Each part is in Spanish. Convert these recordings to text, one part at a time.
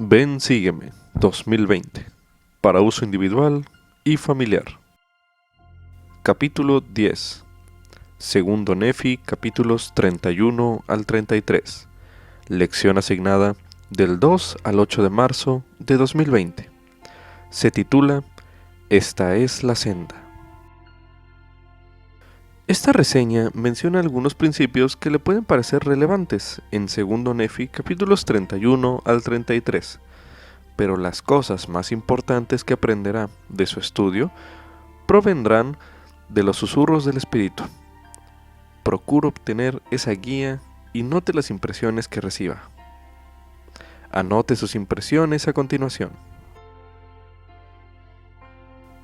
Ven, sígueme 2020 para uso individual y familiar. Capítulo 10. Segundo Nefi, capítulos 31 al 33. Lección asignada del 2 al 8 de marzo de 2020. Se titula Esta es la senda. Esta reseña menciona algunos principios que le pueden parecer relevantes en Segundo Nefi, capítulos 31 al 33, pero las cosas más importantes que aprenderá de su estudio provendrán de los susurros del Espíritu. Procura obtener esa guía y note las impresiones que reciba. Anote sus impresiones a continuación.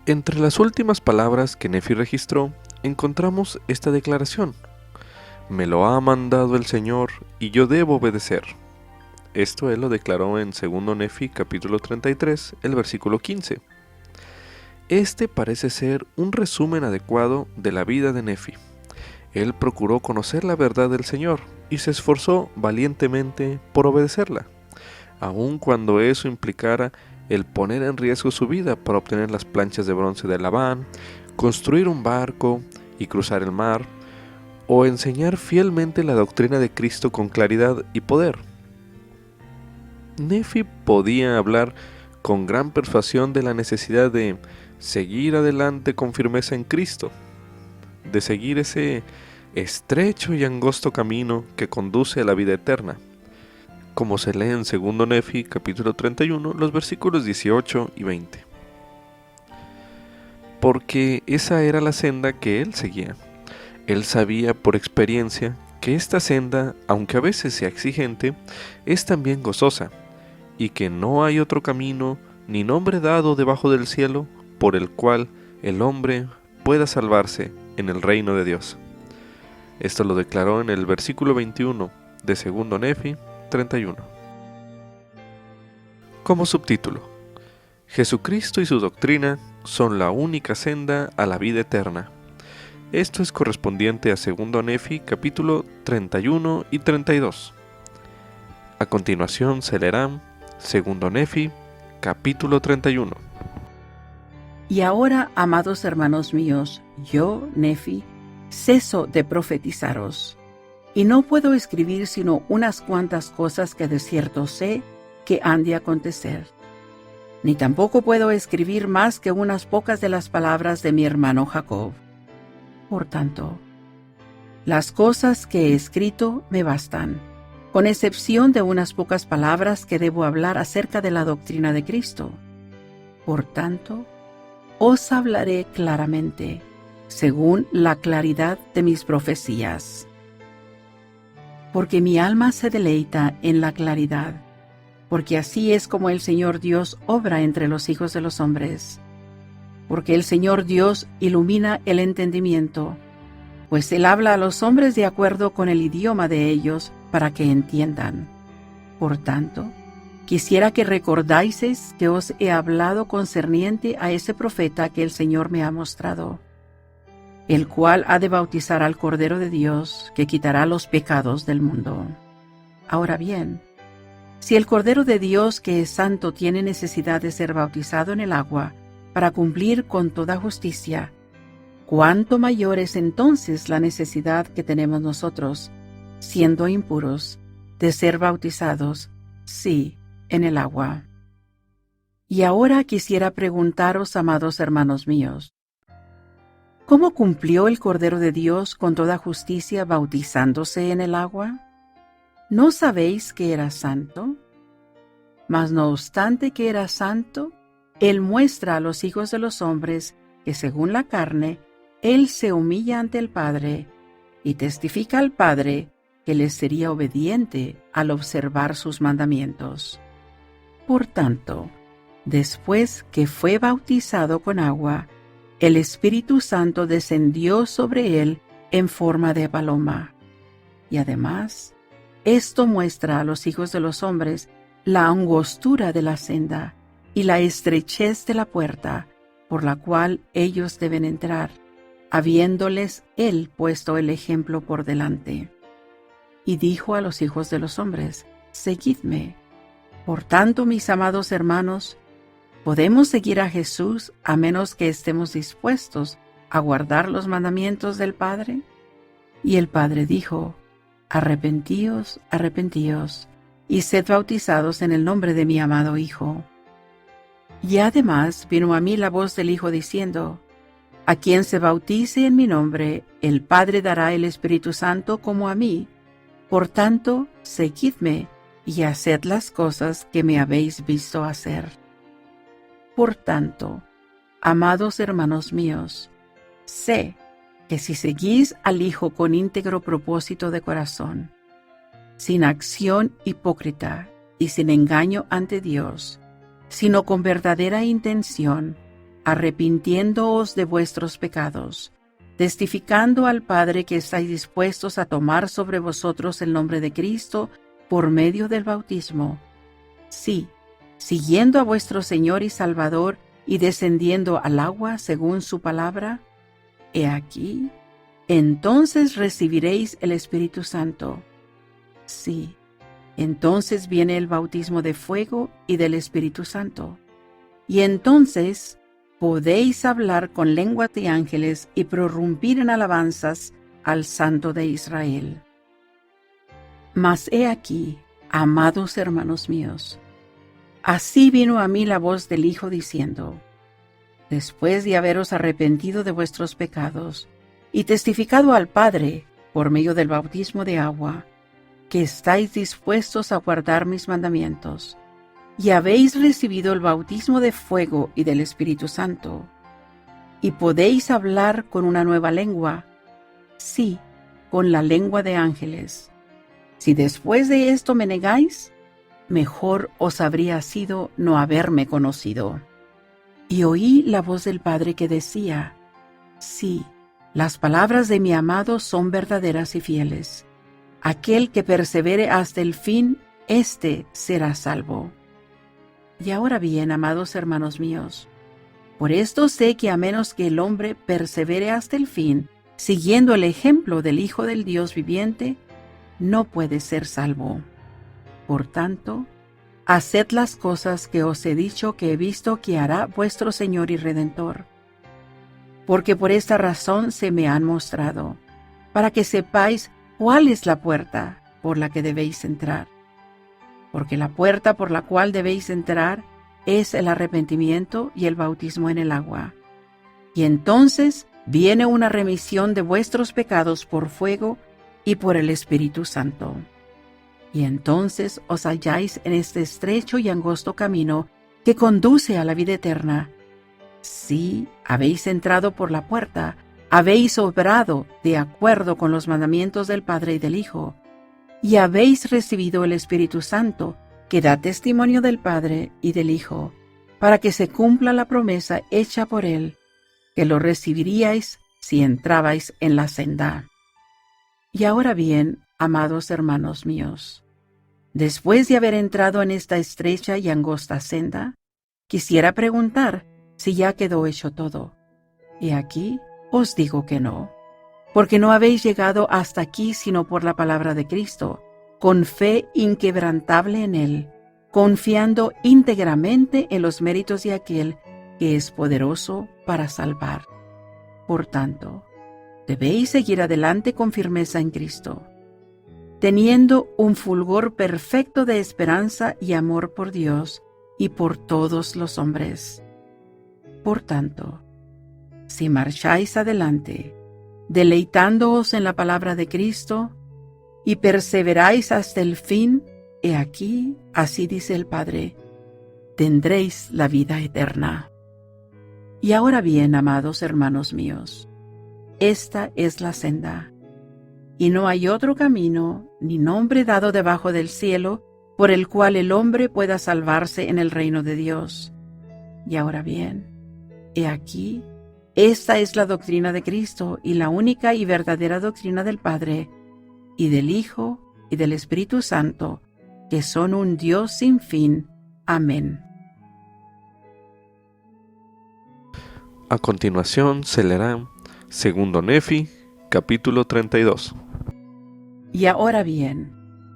Entre las últimas palabras que Nefi registró, encontramos esta declaración: me lo ha mandado el Señor y yo debo obedecer. Esto él lo declaró en Segundo Nefi, capítulo 33, el versículo 15. Este parece ser un resumen adecuado de la vida de Nefi. Él procuró conocer la verdad del Señor y se esforzó valientemente por obedecerla, aun cuando eso implicara el poner en riesgo su vida para obtener las planchas de bronce de Labán, construir un barco y cruzar el mar, o enseñar fielmente la doctrina de Cristo con claridad y poder. Nefi podía hablar con gran persuasión de la necesidad de seguir adelante con firmeza en Cristo, de seguir ese estrecho y angosto camino que conduce a la vida eterna, como se lee en Segundo Nefi, capítulo 31, los versículos 18 y 20. Porque esa era la senda que él seguía. Él sabía por experiencia que esta senda, aunque a veces sea exigente, es también gozosa, y que no hay otro camino ni nombre dado debajo del cielo por el cual el hombre pueda salvarse en el reino de Dios. Esto lo declaró en el versículo 21 de Segundo Nefi 31. Como subtítulo: Jesucristo y su doctrina son la única senda a la vida eterna. Esto es correspondiente a Segundo Nefi, capítulo 31 y 32. A continuación se leerán Segundo Nefi, capítulo 31. Y ahora, amados hermanos míos, yo, Nefi, ceso de profetizaros, y no puedo escribir sino unas cuantas cosas que de cierto sé que han de acontecer. Ni tampoco puedo escribir más que unas pocas de las palabras de mi hermano Jacob. Por tanto, las cosas que he escrito me bastan, con excepción de unas pocas palabras que debo hablar acerca de la doctrina de Cristo. Por tanto, os hablaré claramente, según la claridad de mis profecías. Porque mi alma se deleita en la claridad, porque así es como el Señor Dios obra entre los hijos de los hombres. Porque el Señor Dios ilumina el entendimiento, pues Él habla a los hombres de acuerdo con el idioma de ellos para que entiendan. Por tanto, quisiera que recordáis que os he hablado concerniente a ese profeta que el Señor me ha mostrado, el cual ha de bautizar al Cordero de Dios, que quitará los pecados del mundo. Ahora bien, si el Cordero de Dios, que es santo, tiene necesidad de ser bautizado en el agua para cumplir con toda justicia, ¿cuánto mayor es entonces la necesidad que tenemos nosotros, siendo impuros, de ser bautizados, sí, en el agua? Y ahora quisiera preguntaros, amados hermanos míos, ¿cómo cumplió el Cordero de Dios con toda justicia bautizándose en el agua? ¿No sabéis que era santo? Mas no obstante que era santo, Él muestra a los hijos de los hombres que según la carne, Él se humilla ante el Padre y testifica al Padre que les sería obediente al observar sus mandamientos. Por tanto, después que fue bautizado con agua, el Espíritu Santo descendió sobre él en forma de paloma. Y además, esto muestra a los hijos de los hombres la angostura de la senda y la estrechez de la puerta por la cual ellos deben entrar, habiéndoles Él puesto el ejemplo por delante. Y dijo a los hijos de los hombres: Seguidme. Por tanto, mis amados hermanos, podemos seguir a Jesús a menos que estemos dispuestos a guardar los mandamientos del Padre. Y el Padre dijo: Arrepentíos, arrepentíos, y sed bautizados en el nombre de mi amado Hijo. Y además vino a mí la voz del Hijo diciendo: A quien se bautice en mi nombre, el Padre dará el Espíritu Santo como a mí. Por tanto, seguidme y haced las cosas que me habéis visto hacer. Por tanto, amados hermanos míos, sé que si seguís al Hijo con íntegro propósito de corazón, sin acción hipócrita y sin engaño ante Dios, sino con verdadera intención, arrepintiéndoos de vuestros pecados, testificando al Padre que estáis dispuestos a tomar sobre vosotros el nombre de Cristo por medio del bautismo. Sí, siguiendo a vuestro Señor y Salvador y descendiendo al agua según su palabra, he aquí, entonces recibiréis el Espíritu Santo. Sí, entonces viene el bautismo de fuego y del Espíritu Santo. Y entonces podéis hablar con lenguas de ángeles y prorrumpir en alabanzas al Santo de Israel. Mas he aquí, amados hermanos míos, así vino a mí la voz del Hijo diciendo: Después de haberos arrepentido de vuestros pecados y testificado al Padre por medio del bautismo de agua, que estáis dispuestos a guardar mis mandamientos, y habéis recibido el bautismo de fuego y del Espíritu Santo, y podéis hablar con una nueva lengua, sí, con la lengua de ángeles. Si después de esto me negáis, mejor os habría sido no haberme conocido. Y oí la voz del Padre que decía: Sí, las palabras de mi amado son verdaderas y fieles. Aquel que persevere hasta el fin, éste será salvo. Y ahora bien, amados hermanos míos, por esto sé que a menos que el hombre persevere hasta el fin, siguiendo el ejemplo del Hijo del Dios viviente, no puede ser salvo. Por tanto, haced las cosas que os he dicho que he visto que hará vuestro Señor y Redentor. Porque por esta razón se me han mostrado, para que sepáis cuál es la puerta por la que debéis entrar. Porque la puerta por la cual debéis entrar es el arrepentimiento y el bautismo en el agua. Y entonces viene una remisión de vuestros pecados por fuego y por el Espíritu Santo. Y entonces os halláis en este estrecho y angosto camino que conduce a la vida eterna. Sí, habéis entrado por la puerta, habéis obrado de acuerdo con los mandamientos del Padre y del Hijo, y habéis recibido el Espíritu Santo, que da testimonio del Padre y del Hijo, para que se cumpla la promesa hecha por Él, que lo recibiríais si entrabais en la senda. Y ahora bien, amados hermanos míos, después de haber entrado en esta estrecha y angosta senda, quisiera preguntar si ya quedó hecho todo. Y aquí os digo que no, porque no habéis llegado hasta aquí sino por la palabra de Cristo, con fe inquebrantable en Él, confiando íntegramente en los méritos de aquel que es poderoso para salvar. Por tanto, debéis seguir adelante con firmeza en Cristo, teniendo un fulgor perfecto de esperanza y amor por Dios y por todos los hombres. Por tanto, si marcháis adelante, deleitándoos en la palabra de Cristo, y perseveráis hasta el fin, he aquí, así dice el Padre, tendréis la vida eterna. Y ahora bien, amados hermanos míos, esta es la senda, y no hay otro camino ni nombre dado debajo del cielo por el cual el hombre pueda salvarse en el reino de Dios. Y ahora bien, he aquí, esta es la doctrina de Cristo y la única y verdadera doctrina del Padre, y del Hijo, y del Espíritu Santo, que son un Dios sin fin. Amén. A continuación se leerá Segundo Nefi, capítulo 32. Y ahora bien,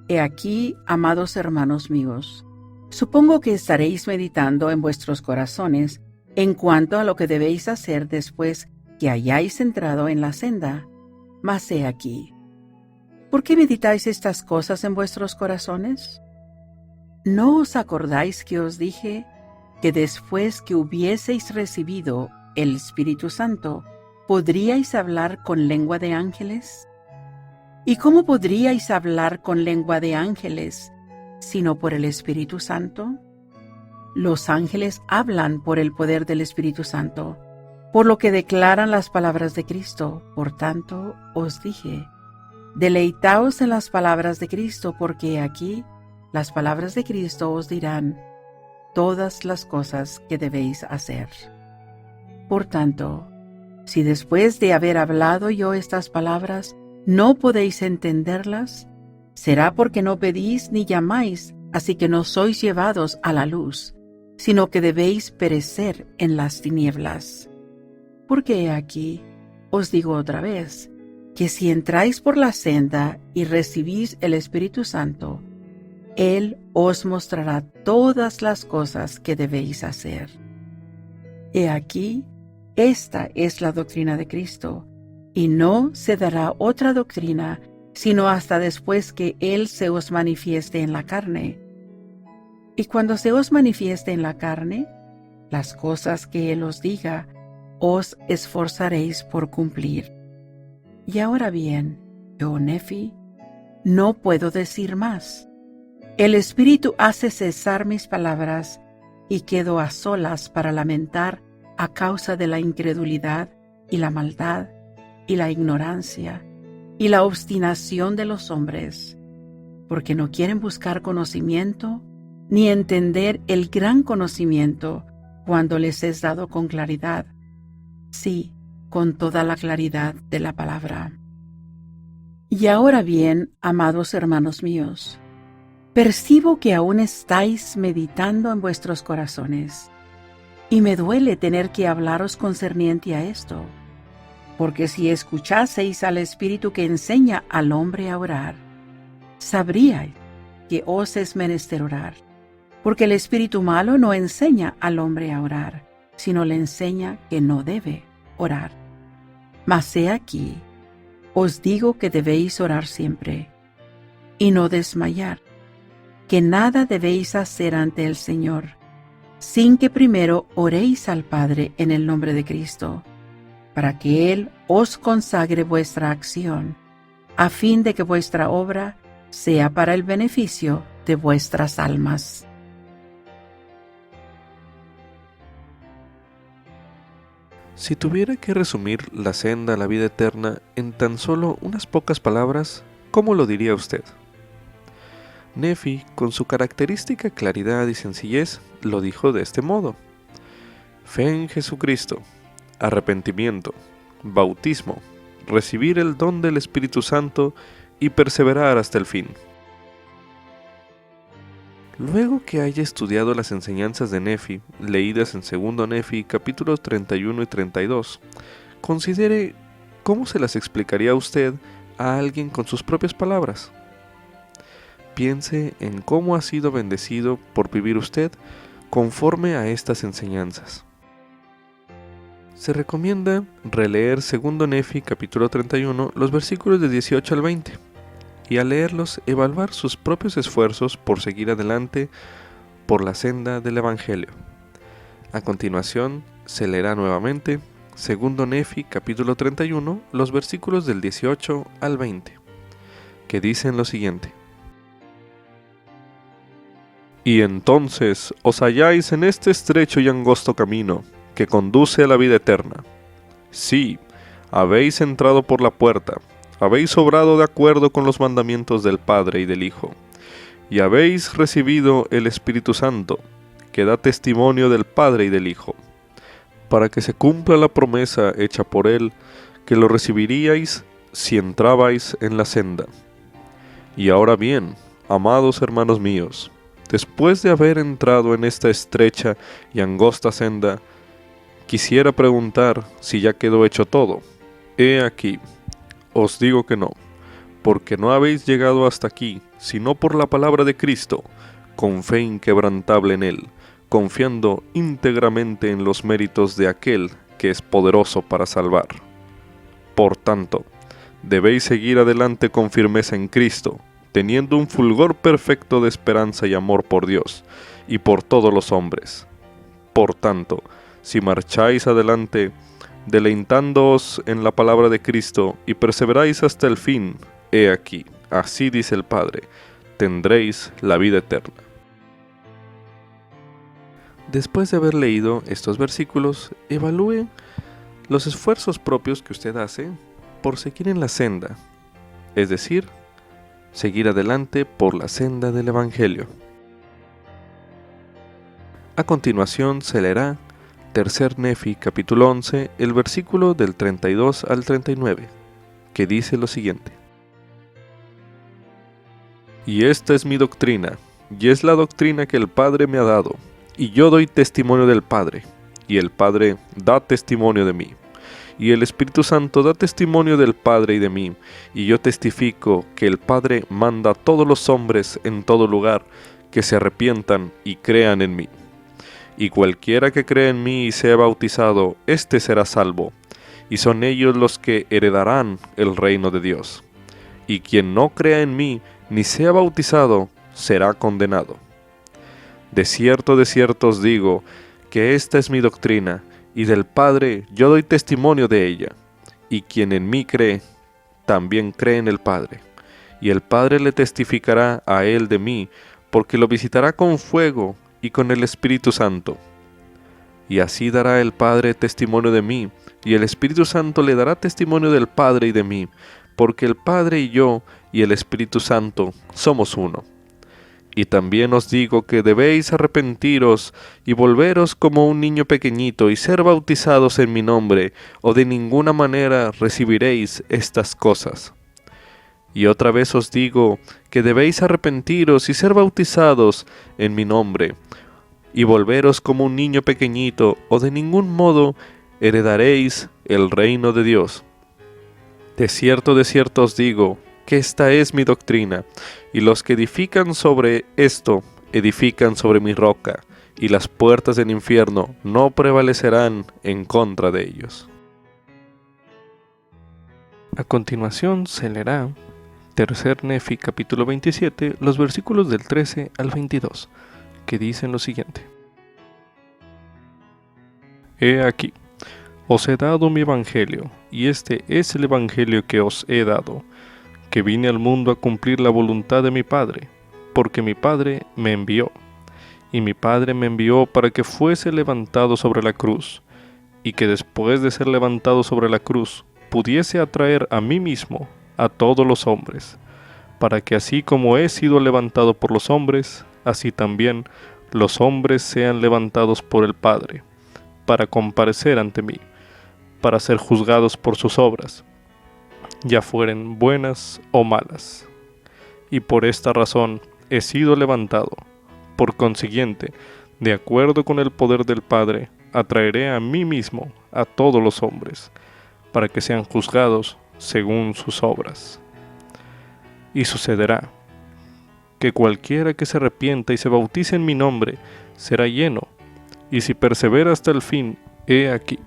he aquí, amados hermanos míos, Supongo que estaréis meditando en vuestros corazones en cuanto a lo que debéis hacer después que hayáis entrado en la senda. Mas he aquí. ¿Por qué meditáis estas cosas en vuestros corazones? ¿No os acordáis que os dije que después que hubieseis recibido el Espíritu Santo, podríais hablar con lengua de ángeles? ¿Y cómo podríais hablar con lengua de ángeles, sino por el Espíritu Santo? Los ángeles hablan por el poder del Espíritu Santo, por lo que declaran las palabras de Cristo. Por tanto, os dije, deleitaos en las palabras de Cristo, porque aquí las palabras de Cristo os dirán todas las cosas que debéis hacer. Por tanto, si después de haber hablado yo estas palabras no podéis entenderlas, será porque no pedís ni llamáis, así que no sois llevados a la luz, sino que debéis perecer en las tinieblas. Porque aquí os digo otra vez, que si entráis por la senda y recibís el Espíritu Santo, Él os mostrará todas las cosas que debéis hacer. He aquí, esta es la doctrina de Cristo, y no se dará otra doctrina, sino hasta después que Él se os manifieste en la carne. Y cuando se os manifieste en la carne, las cosas que Él os diga, os esforzaréis por cumplir. Y ahora bien, yo, Nefi, no puedo decir más. El Espíritu hace cesar mis palabras y quedo a solas para lamentar a causa de la incredulidad y la maldad y la ignorancia y la obstinación de los hombres, porque no quieren buscar conocimiento ni entender el gran conocimiento cuando les es dado con claridad, sí, con toda la claridad de la palabra. Y ahora bien, amados hermanos míos, percibo que aún estáis meditando en vuestros corazones, y me duele tener que hablaros concerniente a esto, porque si escuchaseis al Espíritu que enseña al hombre a orar, sabríais que os es menester orar, porque el espíritu malo no enseña al hombre a orar, sino le enseña que no debe orar. Mas he aquí, os digo que debéis orar siempre, y no desmayar, que nada debéis hacer ante el Señor, sin que primero oréis al Padre en el nombre de Cristo, para que Él os consagre vuestra acción, a fin de que vuestra obra sea para el beneficio de vuestras almas. Si tuviera que resumir la senda a la vida eterna en tan solo unas pocas palabras, ¿cómo lo diría usted? Nefi, con su característica claridad y sencillez, lo dijo de este modo: fe en Jesucristo, arrepentimiento, bautismo, recibir el don del Espíritu Santo y perseverar hasta el fin. Luego que haya estudiado las enseñanzas de Nefi, leídas en 2 Nefi, capítulos 31 y 32, considere cómo se las explicaría usted a alguien con sus propias palabras. Piense en cómo ha sido bendecido por vivir usted conforme a estas enseñanzas. Se recomienda releer 2 Nefi, capítulo 31, los versículos de 18 al 20. Y al leerlos, evaluar sus propios esfuerzos por seguir adelante por la senda del Evangelio. A continuación, se leerá nuevamente 2 Nefi, capítulo 31, los versículos del 18 al 20, que dicen lo siguiente: Y entonces os halláis en este estrecho y angosto camino, que conduce a la vida eterna. Sí, habéis entrado por la puerta, habéis obrado de acuerdo con los mandamientos del Padre y del Hijo, y habéis recibido el Espíritu Santo, que da testimonio del Padre y del Hijo, para que se cumpla la promesa hecha por Él, que lo recibiríais si entrabais en la senda. Y ahora bien, amados hermanos míos, después de haber entrado en esta estrecha y angosta senda, quisiera preguntar si ya quedó hecho todo. He aquí, os digo que no, porque no habéis llegado hasta aquí, sino por la palabra de Cristo, con fe inquebrantable en Él, confiando íntegramente en los méritos de aquel que es poderoso para salvar. Por tanto, debéis seguir adelante con firmeza en Cristo, teniendo un fulgor perfecto de esperanza y amor por Dios y por todos los hombres. Por tanto, si marcháis adelante, deleitándoos en la palabra de Cristo y perseveráis hasta el fin, he aquí, así dice el Padre, tendréis la vida eterna. Después de haber leído estos versículos, evalúe los esfuerzos propios que usted hace por seguir en la senda, es decir, seguir adelante por la senda del Evangelio. A continuación se leerá 3 Nefi capítulo 11, el versículo del 32 al 39, que dice lo siguiente. Y esta es mi doctrina, y es la doctrina que el Padre me ha dado, y yo doy testimonio del Padre, y el Padre da testimonio de mí, y el Espíritu Santo da testimonio del Padre y de mí, y yo testifico que el Padre manda a todos los hombres en todo lugar que se arrepientan y crean en mí. Y cualquiera que cree en mí y sea bautizado, éste será salvo, y son ellos los que heredarán el reino de Dios. Y quien no crea en mí, ni sea bautizado, será condenado. De cierto os digo, que esta es mi doctrina, y del Padre yo doy testimonio de ella. Y quien en mí cree, también cree en el Padre. Y el Padre le testificará a él de mí, porque lo visitará con fuego y con el Espíritu Santo. Y así dará el Padre testimonio de mí, y el Espíritu Santo le dará testimonio del Padre y de mí, porque el Padre y yo y el Espíritu Santo somos uno. Y también os digo que debéis arrepentiros y volveros como un niño pequeñito y ser bautizados en mi nombre, o de ninguna manera recibiréis estas cosas. Y otra vez os digo que debéis arrepentiros y ser bautizados en mi nombre, y volveros como un niño pequeñito, o de ningún modo heredaréis el reino de Dios. De cierto os digo, que esta es mi doctrina, y los que edifican sobre esto, edifican sobre mi roca, y las puertas del infierno no prevalecerán en contra de ellos. A continuación se leerá 3 Nefi capítulo 27, los versículos del 13 al 22, que dicen lo siguiente. He aquí, os he dado mi evangelio, y este es el evangelio que os he dado, que vine al mundo a cumplir la voluntad de mi Padre, porque mi Padre me envió, y mi Padre me envió para que fuese levantado sobre la cruz, y que después de ser levantado sobre la cruz, pudiese atraer a mí mismo a todos los hombres, para que así como he sido levantado por los hombres, así también los hombres sean levantados por el Padre, para comparecer ante mí, para ser juzgados por sus obras, ya fueren buenas o malas. Y por esta razón he sido levantado. Por consiguiente, de acuerdo con el poder del Padre, atraeré a mí mismo a todos los hombres, para que sean juzgados según sus obras. Y sucederá que cualquiera que se arrepienta y se bautice en mi nombre será lleno, y si persevera hasta el fin, he aquí,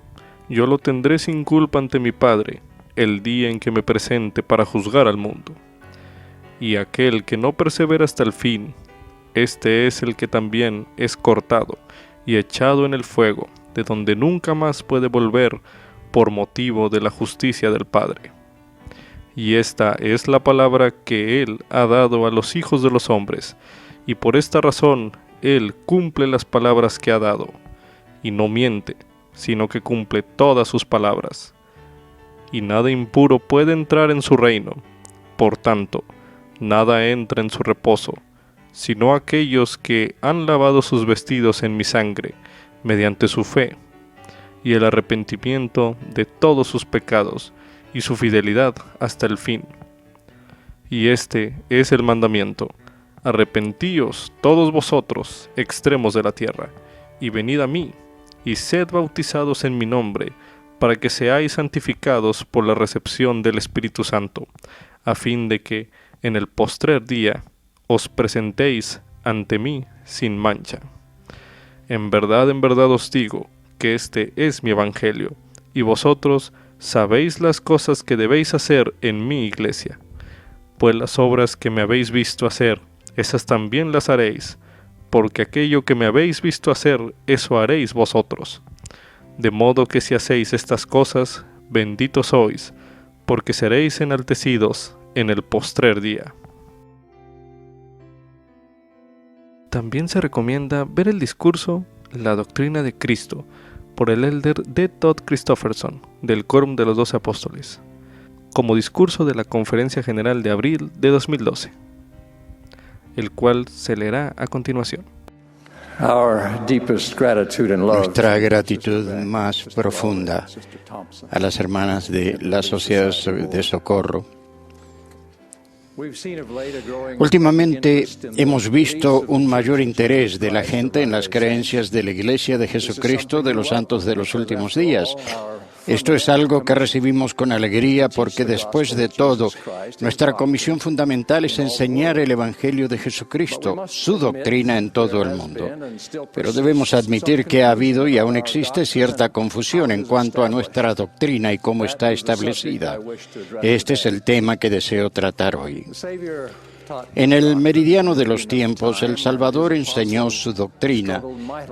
yo lo tendré sin culpa ante mi Padre, el día en que me presente para juzgar al mundo. Y aquel que no persevera hasta el fin, este es el que también es cortado y echado en el fuego, de donde nunca más puede volver por motivo de la justicia del Padre. Y esta es la palabra que Él ha dado a los hijos de los hombres, y por esta razón Él cumple las palabras que ha dado, y no miente, sino que cumple todas sus palabras. Y nada impuro puede entrar en su reino, por tanto, nada entra en su reposo, sino aquellos que han lavado sus vestidos en mi sangre, mediante su fe, y el arrepentimiento de todos sus pecados, y su fidelidad hasta el fin. Y este es el mandamiento: arrepentíos todos vosotros, extremos de la tierra, y venid a mí, y sed bautizados en mi nombre, para que seáis santificados por la recepción del Espíritu Santo, a fin de que, en el postrer día, os presentéis ante mí sin mancha. En verdad os digo que este es mi evangelio, y vosotros sabéis las cosas que debéis hacer en mi iglesia. Pues las obras que me habéis visto hacer, esas también las haréis, porque aquello que me habéis visto hacer, eso haréis vosotros. De modo que si hacéis estas cosas, benditos sois, porque seréis enaltecidos en el postrer día. También se recomienda ver el discurso La doctrina de Cristo, por el elder D. Todd Christofferson, del Quórum de los 12 Apóstoles, como discurso de la Conferencia General de abril de 2012, el cual se leerá a continuación. Nuestra gratitud más profunda a las hermanas de la Sociedad de Socorro. Últimamente hemos visto un mayor interés de la gente en las creencias de la Iglesia de Jesucristo de los Santos de los Últimos Días. Esto es algo que recibimos con alegría porque después de todo, nuestra comisión fundamental es enseñar el Evangelio de Jesucristo, su doctrina en todo el mundo. Pero debemos admitir que ha habido y aún existe cierta confusión en cuanto a nuestra doctrina y cómo está establecida. Este es el tema que deseo tratar hoy. En el meridiano de los tiempos, el Salvador enseñó su doctrina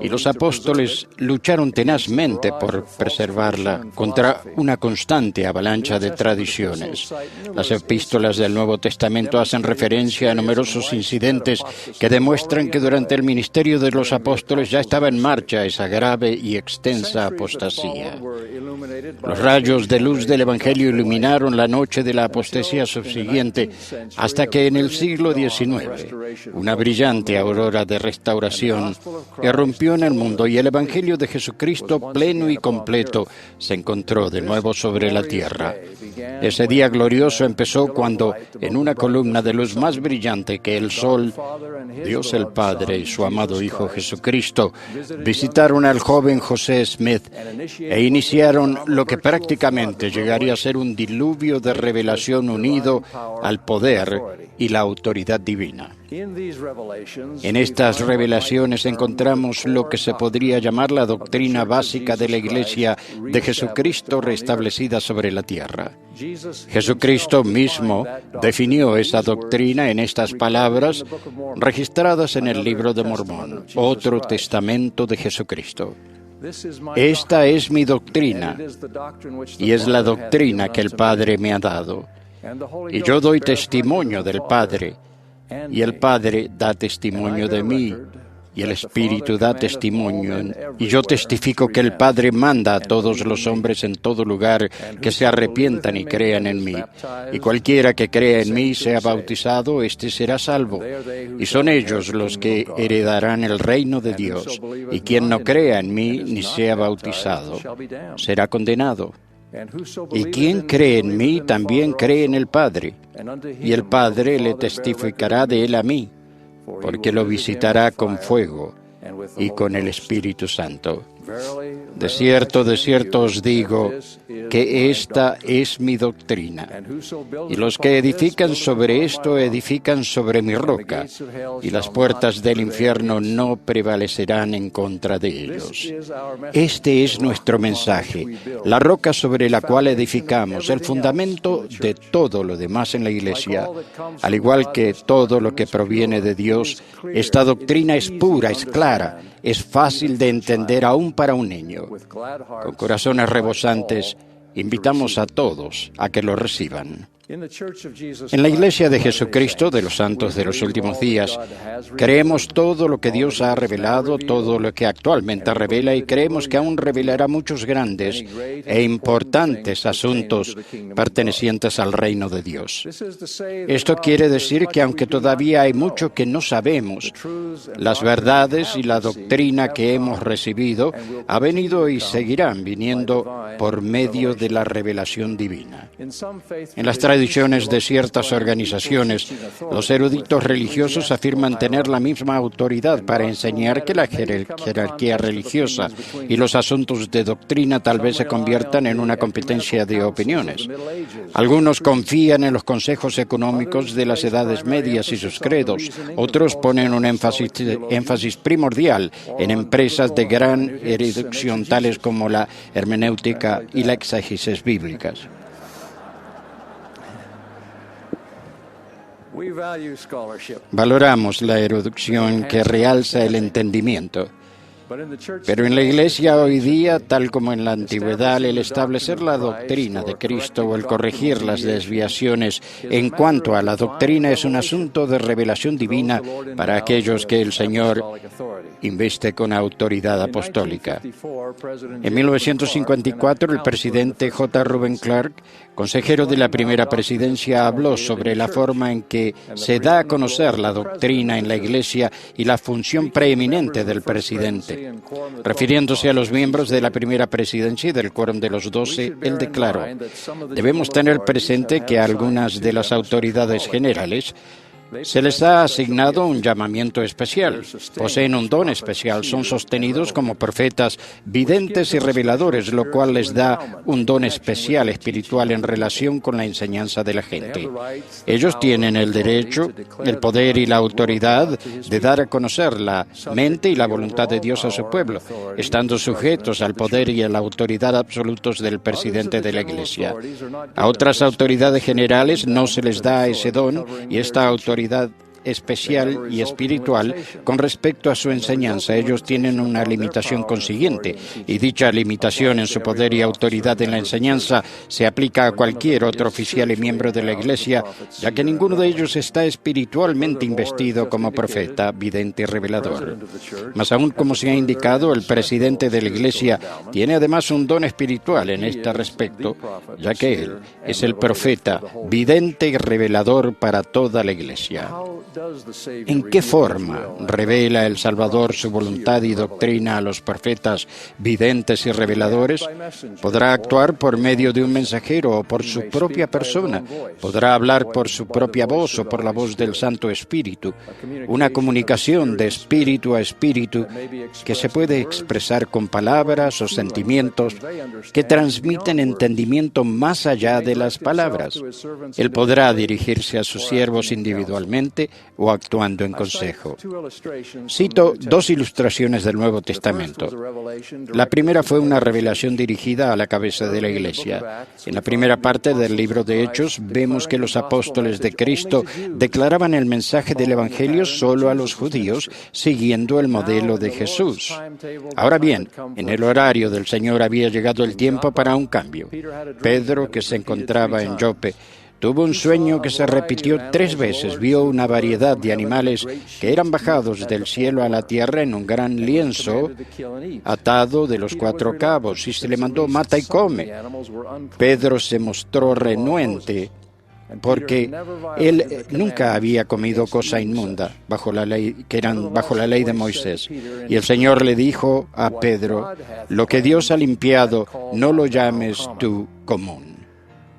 y los apóstoles lucharon tenazmente por preservarla contra una constante avalancha de tradiciones. Las epístolas del Nuevo Testamento hacen referencia a numerosos incidentes que demuestran que durante el ministerio de los apóstoles ya estaba en marcha esa grave y extensa apostasía. Los rayos de luz del Evangelio iluminaron la noche de la apostasía subsiguiente hasta que en el siglo XIX, una brillante aurora de restauración irrumpió en el mundo y el Evangelio de Jesucristo pleno y completo se encontró de nuevo sobre la tierra. Ese día glorioso empezó cuando, en una columna de luz más brillante que el sol, Dios el Padre y su amado Hijo Jesucristo visitaron al joven José Smith e iniciaron lo que prácticamente llegaría a ser un diluvio de revelación unido al poder y la autoridad divina. En estas revelaciones encontramos lo que se podría llamar la doctrina básica de la Iglesia de Jesucristo restablecida sobre la tierra. Jesucristo mismo definió esa doctrina en estas palabras registradas en el Libro de Mormón, otro testamento de Jesucristo. Esta es mi doctrina, y es la doctrina que el Padre me ha dado. Y yo doy testimonio del Padre, y el Padre da testimonio de mí, y el Espíritu da testimonio. Y yo testifico que el Padre manda a todos los hombres en todo lugar que se arrepientan y crean en mí. Y cualquiera que crea en mí y sea bautizado, éste será salvo. Y son ellos los que heredarán el reino de Dios. Y quien no crea en mí ni sea bautizado, será condenado. Y quien cree en mí también cree en el Padre, y el Padre le testificará de él a mí, porque lo visitará con fuego y con el Espíritu Santo. De cierto os digo que esta es mi doctrina. Y los que edifican sobre esto edifican sobre mi roca, y las puertas del infierno no prevalecerán en contra de ellos. Este es nuestro mensaje, la roca sobre la cual edificamos, el fundamento de todo lo demás en la Iglesia. Al igual que todo lo que proviene de Dios, esta doctrina es pura, es clara, es fácil de entender aún para un niño. Con corazones rebosantes, invitamos a todos a que lo reciban. En la Iglesia de Jesucristo de los Santos de los Últimos Días, creemos todo lo que Dios ha revelado, todo lo que actualmente revela, y creemos que aún revelará muchos grandes e importantes asuntos pertenecientes al reino de Dios. Esto quiere decir que aunque todavía hay mucho que no sabemos, las verdades y la doctrina que hemos recibido ha venido y seguirán viniendo por medio de la revelación divina. En las tradiciones tradiciones de ciertas organizaciones, los eruditos religiosos afirman tener la misma autoridad para enseñar que la jerarquía religiosa, y los asuntos de doctrina tal vez se conviertan en una competencia de opiniones. Algunos confían en los consejos económicos de las edades medias y sus credos. Otros ponen un énfasis primordial en empresas de gran erudición tales como la hermenéutica y la exégesis bíblicas. Valoramos la erudición que realza el entendimiento. Pero en la Iglesia hoy día, tal como en la antigüedad, el establecer la doctrina de Cristo o el corregir las desviaciones en cuanto a la doctrina es un asunto de revelación divina para aquellos que el Señor inviste con autoridad apostólica. En 1954, el presidente J. Reuben Clark, consejero de la primera presidencia, habló sobre la forma en que se da a conocer la doctrina en la Iglesia y la función preeminente del presidente. Refiriéndose a los miembros de la primera presidencia y del quórum de los 12, él declaró: debemos tener presente que a algunas de las autoridades generales se les ha asignado un llamamiento especial, poseen un don especial, son sostenidos como profetas, videntes y reveladores, lo cual les da un don especial espiritual en relación con la enseñanza de la gente. Ellos tienen el derecho, el poder y la autoridad de dar a conocer la mente y la voluntad de Dios a su pueblo, estando sujetos al poder y a la autoridad absolutos del presidente de la Iglesia. A otras autoridades generales no se les da ese don, y esta autoridad especial y espiritual con respecto a su enseñanza. Ellos tienen una limitación consiguiente, y dicha limitación en su poder y autoridad en la enseñanza se aplica a cualquier otro oficial y miembro de la Iglesia, ya que ninguno de ellos está espiritualmente investido como profeta, vidente y revelador. Más aún, como se ha indicado, el presidente de la Iglesia tiene además un don espiritual en este respecto, ya que él es el profeta, vidente y revelador para toda la Iglesia. ¿En qué forma revela el Salvador su voluntad y doctrina a los profetas, videntes y reveladores? ¿Podrá actuar por medio de un mensajero o por su propia persona? ¿Podrá hablar por su propia voz o por la voz del Santo Espíritu? Una comunicación de espíritu a espíritu que se puede expresar con palabras o sentimientos que transmiten entendimiento más allá de las palabras. Él podrá dirigirse a sus siervos individualmente o actuando en consejo. Cito dos ilustraciones del Nuevo Testamento. La primera fue una revelación dirigida a la cabeza de la Iglesia. En la primera parte del libro de Hechos vemos que los apóstoles de Cristo declaraban el mensaje del Evangelio solo a los judíos, siguiendo el modelo de Jesús. Ahora bien, en el horario del Señor había llegado el tiempo para un cambio. Pedro, que se encontraba en Jope, tuvo un sueño que se repitió 3 veces. Vio una variedad de animales que eran bajados del cielo a la tierra en un gran lienzo atado de los 4 cabos, y se le mandó: mata y come. Pedro se mostró renuente porque él nunca había comido cosa inmunda bajo la ley de Moisés. Y el Señor le dijo a Pedro: lo que Dios ha limpiado, no lo llames tú común.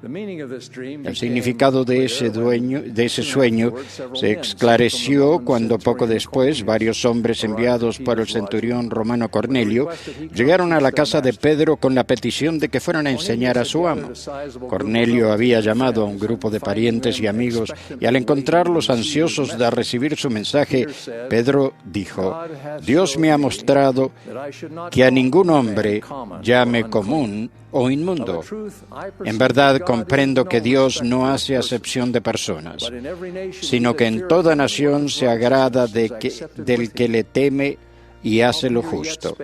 El significado de ese sueño se esclareció cuando poco después varios hombres enviados por el centurión romano Cornelio llegaron a la casa de Pedro con la petición de que fueran a enseñar a su amo. Cornelio había llamado a un grupo de parientes y amigos, y al encontrarlos ansiosos de recibir su mensaje, Pedro dijo: Dios me ha mostrado que a ningún hombre llame común o inmundo. En verdad comprendo que Dios no hace acepción de personas, sino que en toda nación se agrada del que le teme y hace lo justo.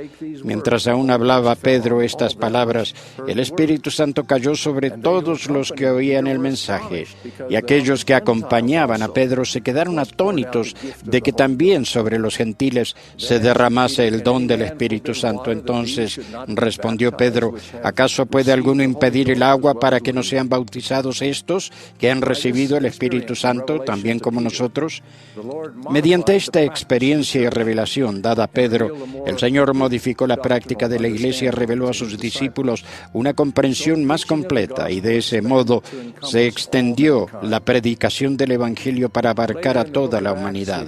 Mientras aún hablaba Pedro estas palabras, el Espíritu Santo cayó sobre todos los que oían el mensaje, y aquellos que acompañaban a Pedro se quedaron atónitos de que también sobre los gentiles se derramase el don del Espíritu Santo. Entonces respondió Pedro: ¿acaso puede alguno impedir el agua para que no sean bautizados estos que han recibido el Espíritu Santo también como nosotros? Mediante esta experiencia y revelación dada a Pedro, Pedro, el Señor modificó la práctica de la Iglesia y reveló a sus discípulos una comprensión más completa, y de ese modo se extendió la predicación del Evangelio para abarcar a toda la humanidad.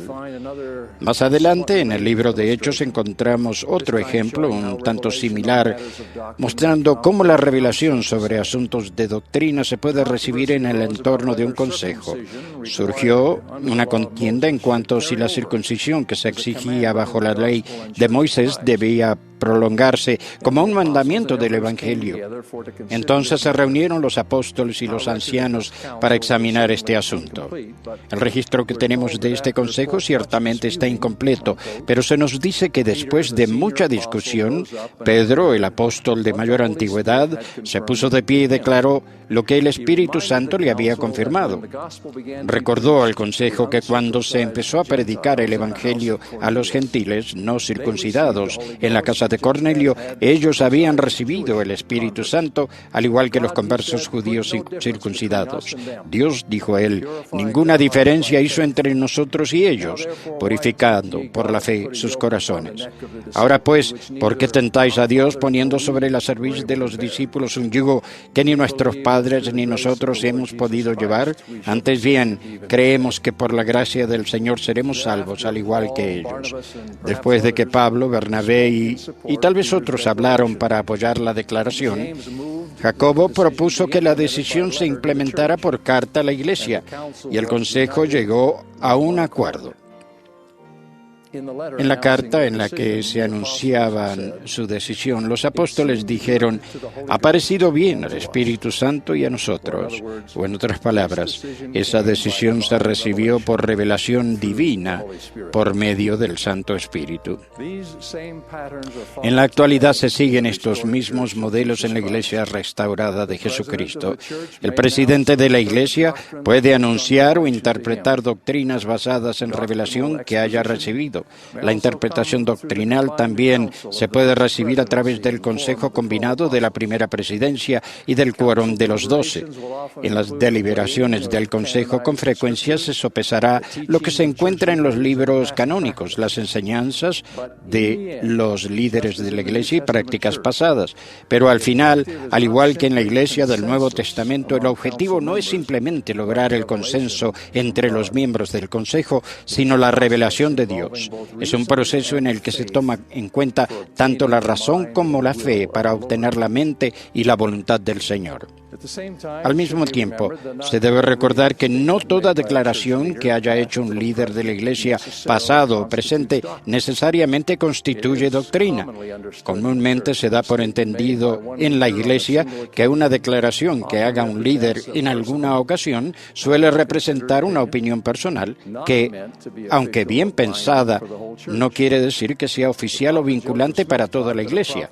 Más adelante, en el libro de Hechos, encontramos otro ejemplo un tanto similar, mostrando cómo la revelación sobre asuntos de doctrina se puede recibir en el entorno de un consejo. Surgió una contienda en cuanto a si la circuncisión que se exigía bajo la ley de Moisés debía prolongarse como un mandamiento del Evangelio. Entonces se reunieron los apóstoles y los ancianos para examinar este asunto. El registro que tenemos de este consejo ciertamente está incompleto, pero se nos dice que después de mucha discusión, Pedro, el apóstol de mayor antigüedad, se puso de pie y declaró lo que el Espíritu Santo le había confirmado. Recordó al consejo que cuando se empezó a predicar el Evangelio a los gentiles no circuncidados en la casa de Cornelio, ellos habían recibido el Espíritu Santo, al igual que los conversos judíos circuncidados. Dios, dijo él, ninguna diferencia hizo entre nosotros y ellos, purificando por la fe sus corazones. Ahora pues, ¿por qué tentáis a Dios poniendo sobre la cerviz de los discípulos un yugo que ni nuestros padres ni nosotros hemos podido llevar? Antes bien, creemos que por la gracia del Señor seremos salvos, al igual que ellos. Después de que Pablo, Bernabé y tal vez otros hablaron para apoyar la declaración, Jacobo propuso que la decisión se implementara por carta a la Iglesia, y el Consejo llegó a un acuerdo. En la carta en la que se anunciaban su decisión, los apóstoles dijeron: ha parecido bien al Espíritu Santo y a nosotros. O en otras palabras, esa decisión se recibió por revelación divina por medio del Santo Espíritu. En la actualidad se siguen estos mismos modelos en la Iglesia restaurada de Jesucristo. El presidente de la Iglesia puede anunciar o interpretar doctrinas basadas en revelación que haya recibido. La interpretación doctrinal también se puede recibir a través del Consejo Combinado de la Primera Presidencia y del Quórum de los 12. En las deliberaciones del Consejo con frecuencia se sopesará lo que se encuentra en los libros canónicos, las enseñanzas de los líderes de la Iglesia y prácticas pasadas. Pero al final, al igual que en la Iglesia del Nuevo Testamento, el objetivo no es simplemente lograr el consenso entre los miembros del Consejo, sino la revelación de Dios. Es un proceso en el que se toma en cuenta tanto la razón como la fe para obtener la mente y la voluntad del Señor. Al mismo tiempo, se debe recordar que no toda declaración que haya hecho un líder de la Iglesia, pasado o presente, necesariamente constituye doctrina. Comúnmente se da por entendido en la Iglesia que una declaración que haga un líder en alguna ocasión suele representar una opinión personal que, aunque bien pensada, no quiere decir que sea oficial o vinculante para toda la Iglesia.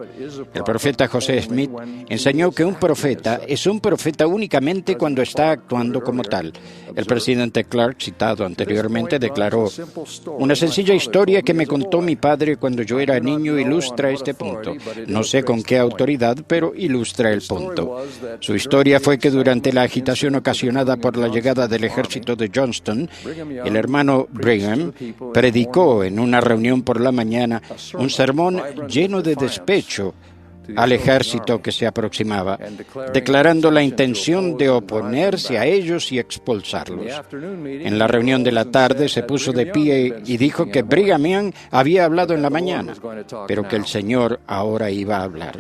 El profeta José Smith enseñó que un profeta es un profeta únicamente cuando está actuando como tal. El presidente Clark, citado anteriormente, declaró: una sencilla historia que me contó mi padre cuando yo era niño ilustra este punto. No sé con qué autoridad, pero ilustra el punto. Su historia fue que durante la agitación ocasionada por la llegada del ejército de Johnston, el hermano Brigham predicó en una reunión por la mañana un sermón lleno de despecho al ejército que se aproximaba, declarando la intención de oponerse a ellos y expulsarlos. En la reunión de la tarde se puso de pie y dijo que Brigham Young había hablado en la mañana, pero que el Señor ahora iba a hablar.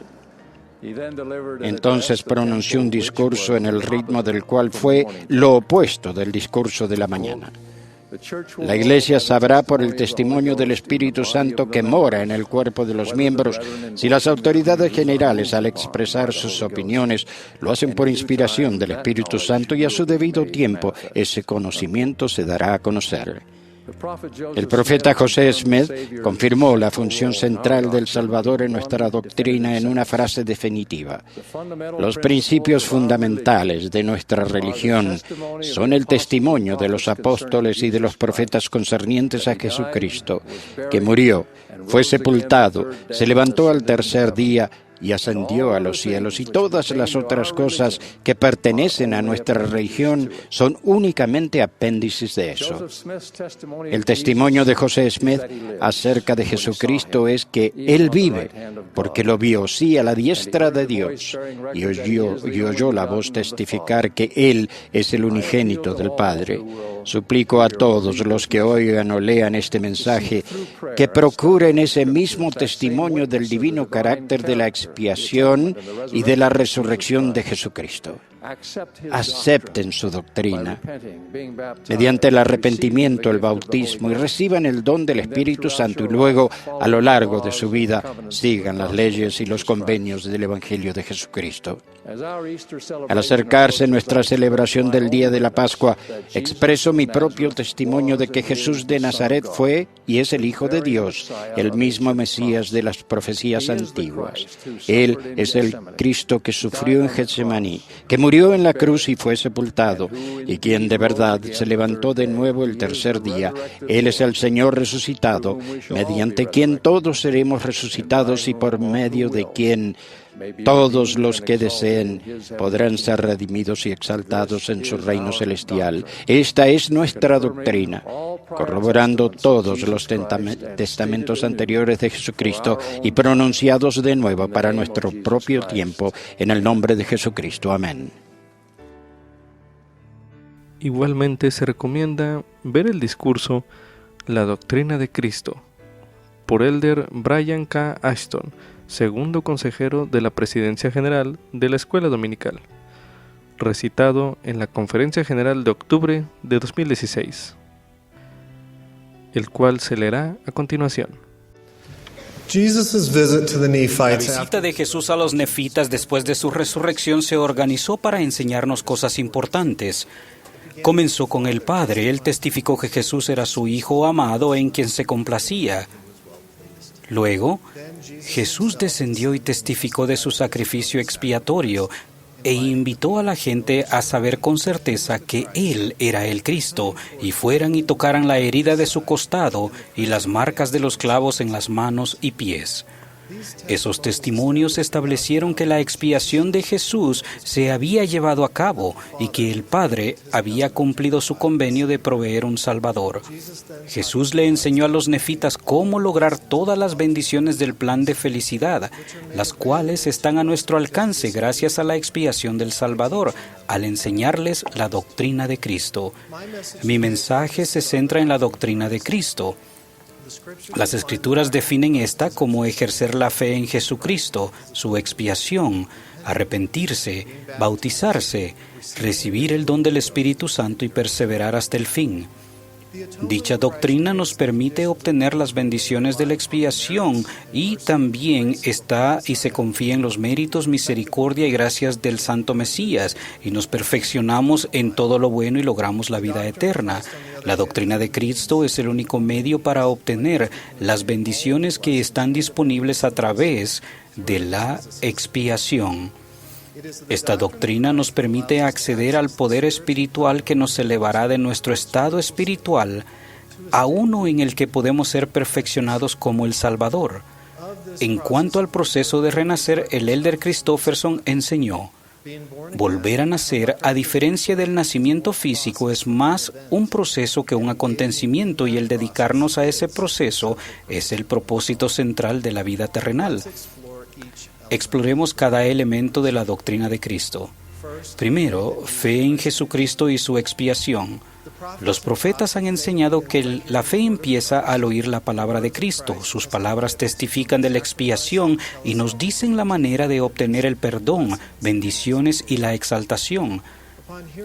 Entonces pronunció un discurso en el ritmo del cual fue lo opuesto del discurso de la mañana. La Iglesia sabrá por el testimonio del Espíritu Santo que mora en el cuerpo de los miembros si las autoridades generales, al expresar sus opiniones, lo hacen por inspiración del Espíritu Santo, y a su debido tiempo ese conocimiento se dará a conocer. El profeta José Smith confirmó la función central del Salvador en nuestra doctrina en una frase definitiva: los principios fundamentales de nuestra religión son el testimonio de los apóstoles y de los profetas concernientes a Jesucristo, que murió, fue sepultado, se levantó al tercer día y ascendió a los cielos, y todas las otras cosas que pertenecen a nuestra religión son únicamente apéndices de eso. El testimonio de José Smith acerca de Jesucristo es que Él vive, porque lo vio, sí, a la diestra de Dios, y oyó la voz testificar que Él es el unigénito del Padre. Suplico a todos los que oigan o lean este mensaje que procuren ese mismo testimonio del divino carácter de la expiación y de la resurrección de Jesucristo. Acepten su doctrina mediante el arrepentimiento, el bautismo, y reciban el don del Espíritu Santo, y luego, a lo largo de su vida, sigan las leyes y los convenios del Evangelio de Jesucristo. Al acercarse nuestra celebración del día de la Pascua, expreso mi propio testimonio de que Jesús de Nazaret fue y es el Hijo de Dios, el mismo Mesías de las profecías antiguas. Él es el Cristo que sufrió en Getsemaní, que murió en la cruz y fue sepultado, y quien de verdad se levantó de nuevo el tercer día. Él es el Señor resucitado, mediante quien todos seremos resucitados y por medio de quien todos los que deseen podrán ser redimidos y exaltados en su reino celestial. Esta es nuestra doctrina, corroborando todos los testamentos anteriores de Jesucristo y pronunciados de nuevo para nuestro propio tiempo, en el nombre de Jesucristo. Amén. Igualmente se recomienda ver el discurso La doctrina de Cristo por Elder Brian K. Ashton, segundo consejero de la Presidencia General de la Escuela Dominical, recitado en la Conferencia General de octubre de 2016, el cual se leerá a continuación. La visita de Jesús a los nefitas después de su resurrección se organizó para enseñarnos cosas importantes. Comenzó con el Padre. Él testificó que Jesús era su Hijo amado en quien se complacía. Luego, Jesús descendió y testificó de su sacrificio expiatorio e invitó a la gente a saber con certeza que Él era el Cristo, y fueran y tocaran la herida de su costado y las marcas de los clavos en las manos y pies. Esos testimonios establecieron que la expiación de Jesús se había llevado a cabo y que el Padre había cumplido su convenio de proveer un Salvador. Jesús le enseñó a los nefitas cómo lograr todas las bendiciones del plan de felicidad, las cuales están a nuestro alcance gracias a la expiación del Salvador, al enseñarles la doctrina de Cristo. Mi mensaje se centra en la doctrina de Cristo. Las Escrituras definen esta como ejercer la fe en Jesucristo, su expiación, arrepentirse, bautizarse, recibir el don del Espíritu Santo y perseverar hasta el fin. Dicha doctrina nos permite obtener las bendiciones de la expiación y también está y se confía en los méritos, misericordia y gracias del Santo Mesías, y nos perfeccionamos en todo lo bueno y logramos la vida eterna. La doctrina de Cristo es el único medio para obtener las bendiciones que están disponibles a través de la expiación. Esta doctrina nos permite acceder al poder espiritual que nos elevará de nuestro estado espiritual a uno en el que podemos ser perfeccionados como el Salvador. En cuanto al proceso de renacer, el Elder Christofferson enseñó: volver a nacer, a diferencia del nacimiento físico, es más un proceso que un acontecimiento, y el dedicarnos a ese proceso es el propósito central de la vida terrenal. Exploremos cada elemento de la doctrina de Cristo. Primero, fe en Jesucristo y su expiación. Los profetas han enseñado que la fe empieza al oír la palabra de Cristo. Sus palabras testifican de la expiación y nos dicen la manera de obtener el perdón, bendiciones y la exaltación.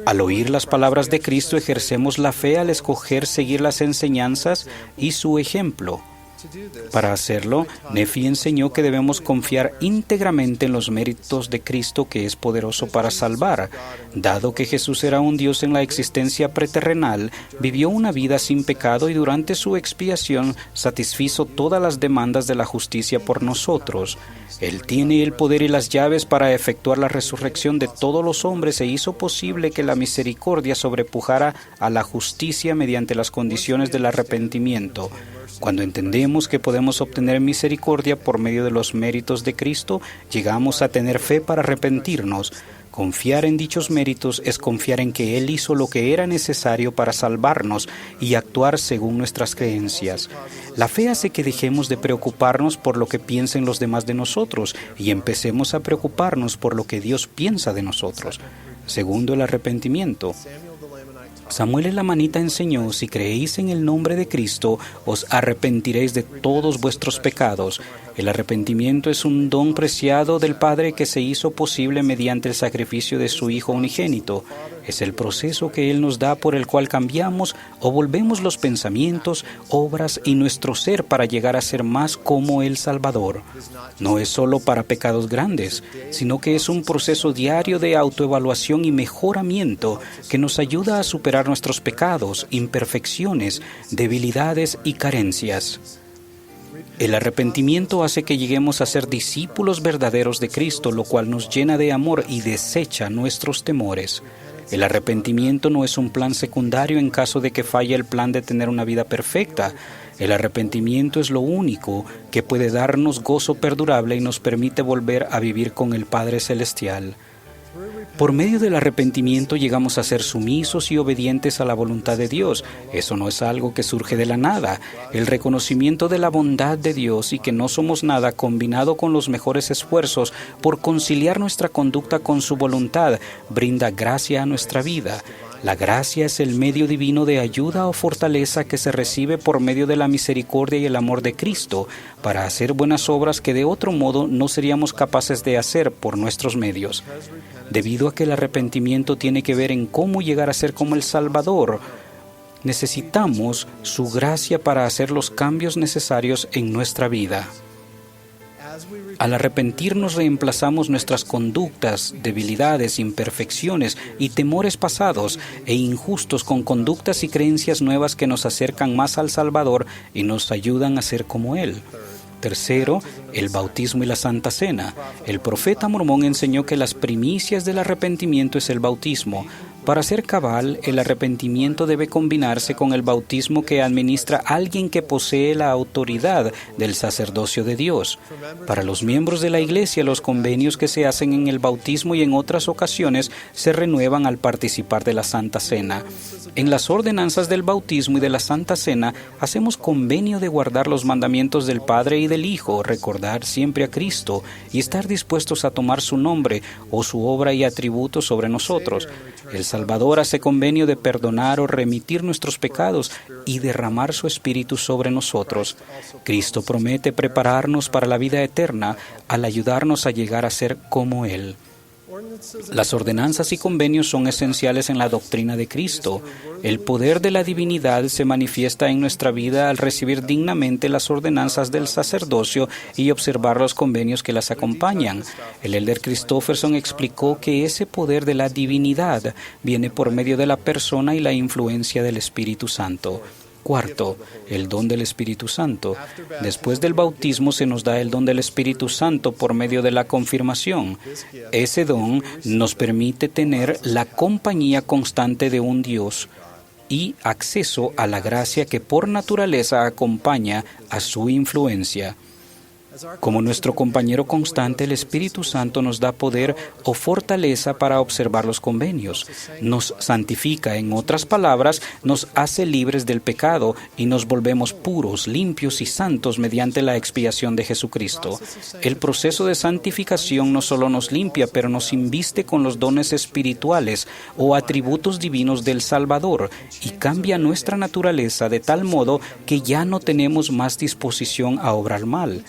Al oír las palabras de Cristo, ejercemos la fe al escoger seguir las enseñanzas y su ejemplo. Para hacerlo, Nefi enseñó que debemos confiar íntegramente en los méritos de Cristo, que es poderoso para salvar. Dado que Jesús era un Dios en la existencia preterrenal, vivió una vida sin pecado y durante su expiación satisfizo todas las demandas de la justicia por nosotros. Él tiene el poder y las llaves para efectuar la resurrección de todos los hombres e hizo posible que la misericordia sobrepujara a la justicia mediante las condiciones del arrepentimiento. Cuando entendemos que podemos obtener misericordia por medio de los méritos de Cristo, llegamos a tener fe para arrepentirnos. Confiar en dichos méritos es confiar en que Él hizo lo que era necesario para salvarnos y actuar según nuestras creencias. La fe hace que dejemos de preocuparnos por lo que piensen los demás de nosotros y empecemos a preocuparnos por lo que Dios piensa de nosotros. Segundo, el arrepentimiento. Samuel el Lamanita enseñó: si creéis en el nombre de Cristo, os arrepentiréis de todos vuestros pecados. El arrepentimiento es un don preciado del Padre que se hizo posible mediante el sacrificio de su Hijo unigénito. Es el proceso que Él nos da por el cual cambiamos o volvemos los pensamientos, obras y nuestro ser para llegar a ser más como el Salvador. No es solo para pecados grandes, sino que es un proceso diario de autoevaluación y mejoramiento que nos ayuda a superar nuestros pecados, imperfecciones, debilidades y carencias. El arrepentimiento hace que lleguemos a ser discípulos verdaderos de Cristo, lo cual nos llena de amor y desecha nuestros temores. El arrepentimiento no es un plan secundario en caso de que falle el plan de tener una vida perfecta. El arrepentimiento es lo único que puede darnos gozo perdurable y nos permite volver a vivir con el Padre Celestial. Por medio del arrepentimiento llegamos a ser sumisos y obedientes a la voluntad de Dios. Eso no es algo que surge de la nada. El reconocimiento de la bondad de Dios y que no somos nada, combinado con los mejores esfuerzos por conciliar nuestra conducta con su voluntad, brinda gracia a nuestra vida. La gracia es el medio divino de ayuda o fortaleza que se recibe por medio de la misericordia y el amor de Cristo para hacer buenas obras que de otro modo no seríamos capaces de hacer por nuestros medios. Debido a que el arrepentimiento tiene que ver en cómo llegar a ser como el Salvador, necesitamos su gracia para hacer los cambios necesarios en nuestra vida. Al arrepentirnos reemplazamos nuestras conductas, debilidades, imperfecciones y temores pasados e injustos con conductas y creencias nuevas que nos acercan más al Salvador y nos ayudan a ser como Él. Tercero, el bautismo y la Santa Cena. El profeta Mormón enseñó que las primicias del arrepentimiento es el bautismo. Para ser cabal, el arrepentimiento debe combinarse con el bautismo que administra alguien que posee la autoridad del sacerdocio de Dios. Para los miembros de la Iglesia, los convenios que se hacen en el bautismo y en otras ocasiones se renuevan al participar de la Santa Cena. En las ordenanzas del bautismo y de la Santa Cena, hacemos convenio de guardar los mandamientos del Padre y del Hijo, recordar siempre a Cristo y estar dispuestos a tomar su nombre o su obra y atributos sobre nosotros. El Salvador hace convenio de perdonar o remitir nuestros pecados y derramar su Espíritu sobre nosotros. Cristo promete prepararnos para la vida eterna al ayudarnos a llegar a ser como Él. Las ordenanzas y convenios son esenciales en la doctrina de Cristo. El poder de la divinidad se manifiesta en nuestra vida al recibir dignamente las ordenanzas del sacerdocio y observar los convenios que las acompañan. El elder Christofferson explicó que ese poder de la divinidad viene por medio de la persona y la influencia del Espíritu Santo. Cuarto, el don del Espíritu Santo. Después del bautismo se nos da el don del Espíritu Santo por medio de la confirmación. Ese don nos permite tener la compañía constante de un Dios y acceso a la gracia que por naturaleza acompaña a su influencia. Como nuestro compañero constante, el Espíritu Santo nos da poder o fortaleza para observar los convenios. Nos santifica, en otras palabras, nos hace libres del pecado y nos volvemos puros, limpios y santos mediante la expiación de Jesucristo. El proceso de santificación no solo nos limpia, pero nos inviste con los dones espirituales o atributos divinos del Salvador y cambia nuestra naturaleza de tal modo que ya no tenemos más disposición a obrar mal.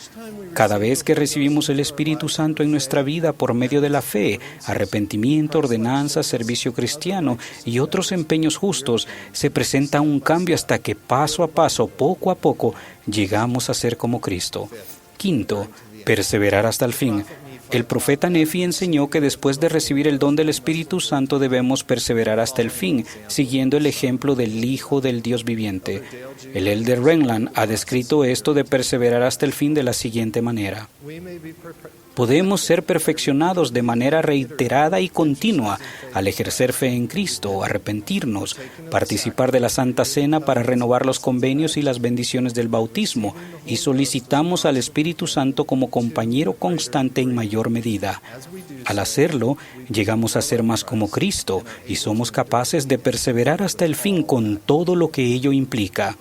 Cada vez que recibimos el Espíritu Santo en nuestra vida por medio de la fe, arrepentimiento, ordenanza, servicio cristiano y otros empeños justos, se presenta un cambio hasta que paso a paso, poco a poco, llegamos a ser como Cristo. Quinto, perseverar hasta el fin. El profeta Nefi enseñó que después de recibir el don del Espíritu Santo debemos perseverar hasta el fin, siguiendo el ejemplo del Hijo del Dios viviente. El Elder Renland ha descrito esto de perseverar hasta el fin de la siguiente manera. Podemos ser perfeccionados de manera reiterada y continua al ejercer fe en Cristo, arrepentirnos, participar de la Santa Cena para renovar los convenios y las bendiciones del bautismo, y solicitamos al Espíritu Santo como compañero constante en mayor medida. Al hacerlo, llegamos a ser más como Cristo y somos capaces de perseverar hasta el fin con todo lo que ello implica.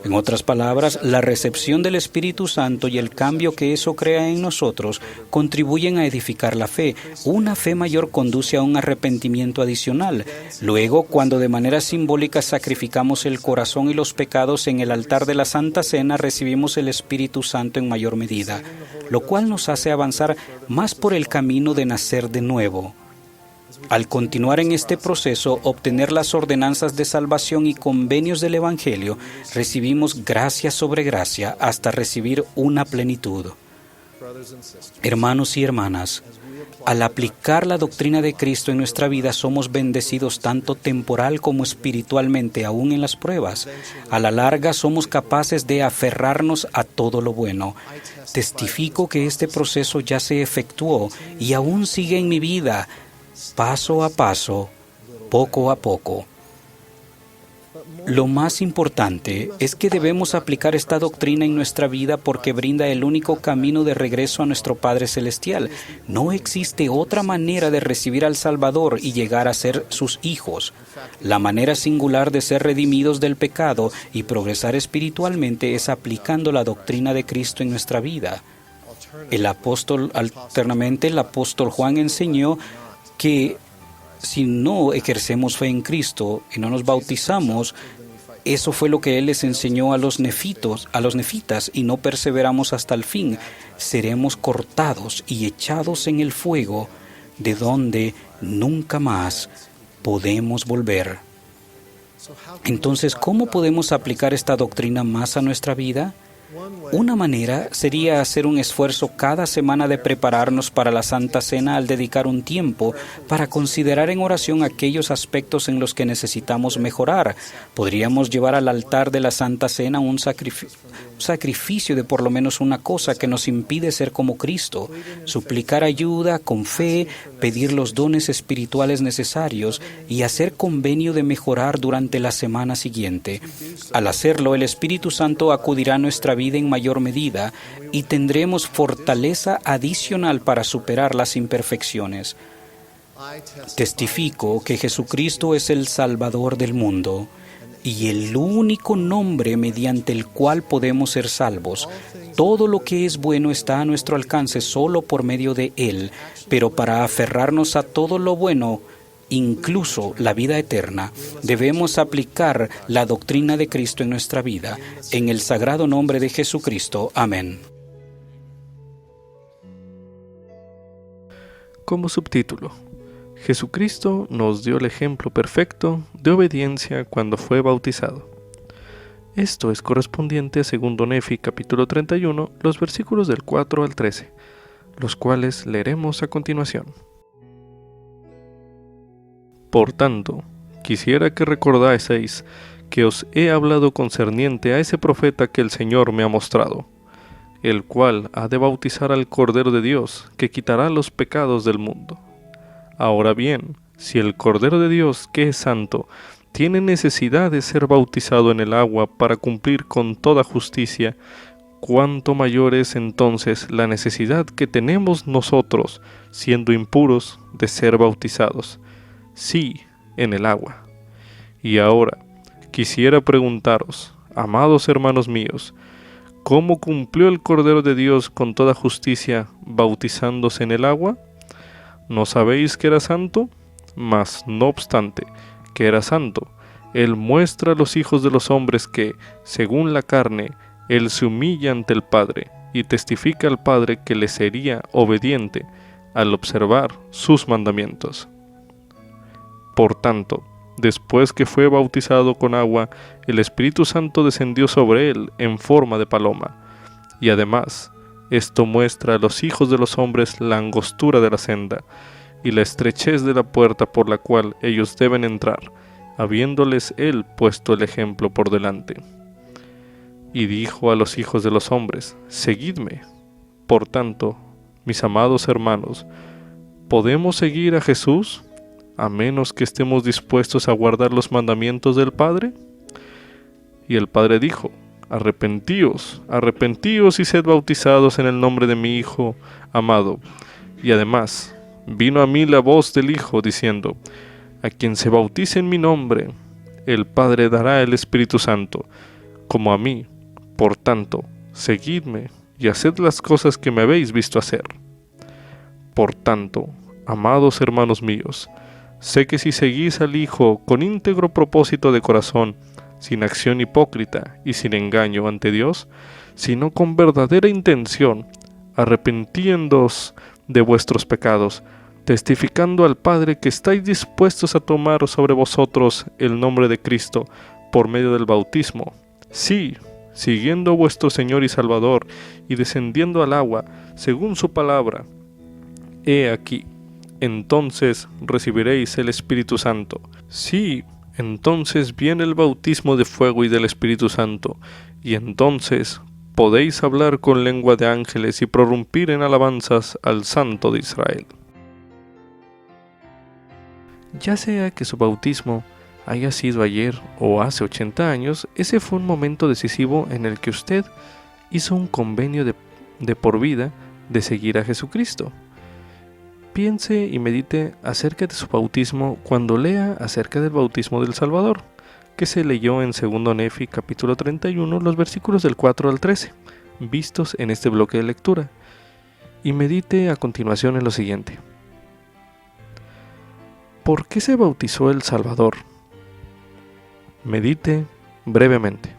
En otras palabras, la recepción del Espíritu Santo y el cambio que eso crea en nosotros contribuyen a edificar la fe. Una fe mayor conduce a un arrepentimiento adicional. Luego, cuando de manera simbólica sacrificamos el corazón y los pecados en el altar de la Santa Cena, recibimos el Espíritu Santo en mayor medida, lo cual nos hace avanzar más por el camino de nacer de nuevo. Al continuar en este proceso, obtener las ordenanzas de salvación y convenios del Evangelio, recibimos gracia sobre gracia hasta recibir una plenitud. Hermanos y hermanas, al aplicar la doctrina de Cristo en nuestra vida, somos bendecidos tanto temporal como espiritualmente, aún en las pruebas. A la larga, somos capaces de aferrarnos a todo lo bueno. Testifico que este proceso ya se efectuó y aún sigue en mi vida, paso a paso, poco a poco. Lo más importante es que debemos aplicar esta doctrina en nuestra vida porque brinda el único camino de regreso a nuestro Padre Celestial. No existe otra manera de recibir al Salvador y llegar a ser sus hijos. La manera singular de ser redimidos del pecado y progresar espiritualmente es aplicando la doctrina de Cristo en nuestra vida. Alternamente, el apóstol Juan enseñó que si no ejercemos fe en Cristo y no nos bautizamos, eso fue lo que Él les enseñó a los nefitas, y no perseveramos hasta el fin, seremos cortados y echados en el fuego, de donde nunca más podemos volver. Entonces, ¿cómo podemos aplicar esta doctrina más a nuestra vida? Una manera sería hacer un esfuerzo cada semana de prepararnos para la Santa Cena al dedicar un tiempo para considerar en oración aquellos aspectos en los que necesitamos mejorar. Podríamos llevar al altar de la Santa Cena un sacrificio de por lo menos una cosa que nos impide ser como Cristo, suplicar ayuda con fe, pedir los dones espirituales necesarios y hacer convenio de mejorar durante la semana siguiente. Al hacerlo, el Espíritu Santo acudirá a nuestra vida en mayor medida y tendremos fortaleza adicional para superar las imperfecciones. Testifico que Jesucristo es el Salvador del mundo y el único nombre mediante el cual podemos ser salvos. Todo lo que es bueno está a nuestro alcance solo por medio de Él, pero para aferrarnos a todo lo bueno, incluso la vida eterna, debemos aplicar la doctrina de Cristo en nuestra vida. En el sagrado nombre de Jesucristo. Amén. Como subtítulo, Jesucristo nos dio el ejemplo perfecto de obediencia cuando fue bautizado. Esto es correspondiente a 2 Nefi capítulo 31, los versículos del 4 al 13, los cuales leeremos a continuación. Por tanto, quisiera que recordaseis que os he hablado concerniente a ese profeta que el Señor me ha mostrado, el cual ha de bautizar al Cordero de Dios, que quitará los pecados del mundo. Ahora bien, si el Cordero de Dios, que es santo, tiene necesidad de ser bautizado en el agua para cumplir con toda justicia, ¿cuánto mayor es entonces la necesidad que tenemos nosotros, siendo impuros, de ser bautizados? Sí, en el agua. Y ahora, quisiera preguntaros, amados hermanos míos, ¿cómo cumplió el Cordero de Dios con toda justicia bautizándose en el agua? ¿No sabéis que era santo? Mas, no obstante, que era santo, Él muestra a los hijos de los hombres que, según la carne, Él se humilla ante el Padre y testifica al Padre que le sería obediente al observar sus mandamientos. Por tanto, después que fue bautizado con agua, el Espíritu Santo descendió sobre él en forma de paloma, y además, Esto muestra a los hijos de los hombres la angostura de la senda y la estrechez de la puerta por la cual ellos deben entrar, habiéndoles él puesto el ejemplo por delante. Y dijo a los hijos de los hombres: seguidme. Por tanto, mis amados hermanos, ¿podemos seguir a Jesús a menos que estemos dispuestos a guardar los mandamientos del Padre? Y el Padre dijo: arrepentíos, arrepentíos y sed bautizados en el nombre de mi Hijo amado. Y además, vino a mí la voz del Hijo diciendo: a quien se bautice en mi nombre, el Padre dará el Espíritu Santo, como a mí. Por tanto, seguidme y haced las cosas que me habéis visto hacer. Por tanto, amados hermanos míos, sé que si seguís al Hijo con íntegro propósito de corazón, sin acción hipócrita y sin engaño ante Dios, sino con verdadera intención, arrepentiéndoos de vuestros pecados, testificando al Padre que estáis dispuestos a tomar sobre vosotros el nombre de Cristo por medio del bautismo. Sí, siguiendo a vuestro Señor y Salvador y descendiendo al agua, según su palabra. He aquí, entonces recibiréis el Espíritu Santo. Sí, entonces viene el bautismo de fuego y del Espíritu Santo, y entonces podéis hablar con lengua de ángeles y prorrumpir en alabanzas al Santo de Israel. Ya sea que su bautismo haya sido ayer o hace 80 años, ese fue un momento decisivo en el que usted hizo un convenio de por vida de seguir a Jesucristo. Piense y medite acerca de su bautismo cuando lea acerca del bautismo del Salvador, que se leyó en 2 Nefi capítulo 31, los versículos del 4 al 13, vistos en este bloque de lectura, y medite a continuación en lo siguiente. ¿Por qué se bautizó el Salvador? Medite brevemente.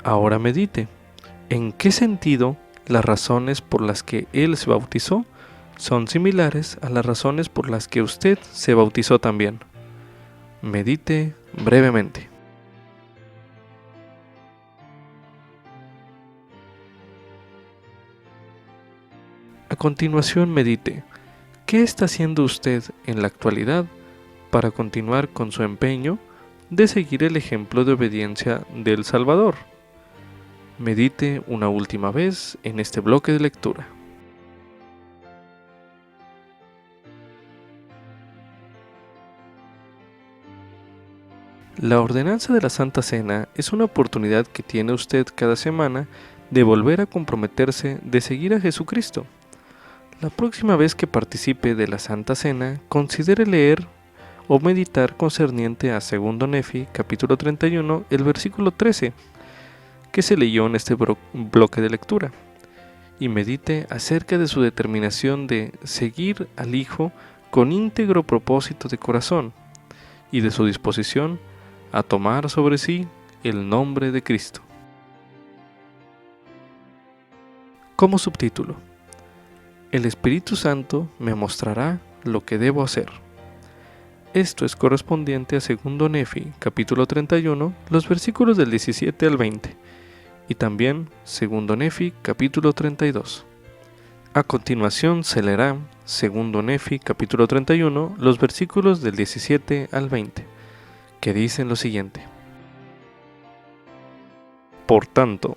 Ahora medite. ¿En qué sentido las razones por las que Él se bautizó son similares a las razones por las que usted se bautizó también? Medite brevemente. A continuación medite, ¿qué está haciendo usted en la actualidad para continuar con su empeño de seguir el ejemplo de obediencia del Salvador? Medite una última vez en este bloque de lectura. La ordenanza de la Santa Cena es una oportunidad que tiene usted cada semana de volver a comprometerse de seguir a Jesucristo. La próxima vez que participe de la Santa Cena, considere leer o meditar concerniente a 2 Nefi, capítulo 31, el versículo 13, que se leyó en este bloque de lectura, y medite acerca de su determinación de seguir al Hijo con íntegro propósito de corazón, y de su disposición a tomar sobre sí el nombre de Cristo. Como subtítulo: el Espíritu Santo me mostrará lo que debo hacer. Esto es correspondiente a 2 Nefi, capítulo 31, los versículos del 17 al 20, y también 2 Nefi, capítulo 32. A continuación se leerá 2 Nefi, capítulo 31, los versículos del 17 al 20, que dicen lo siguiente: Por tanto,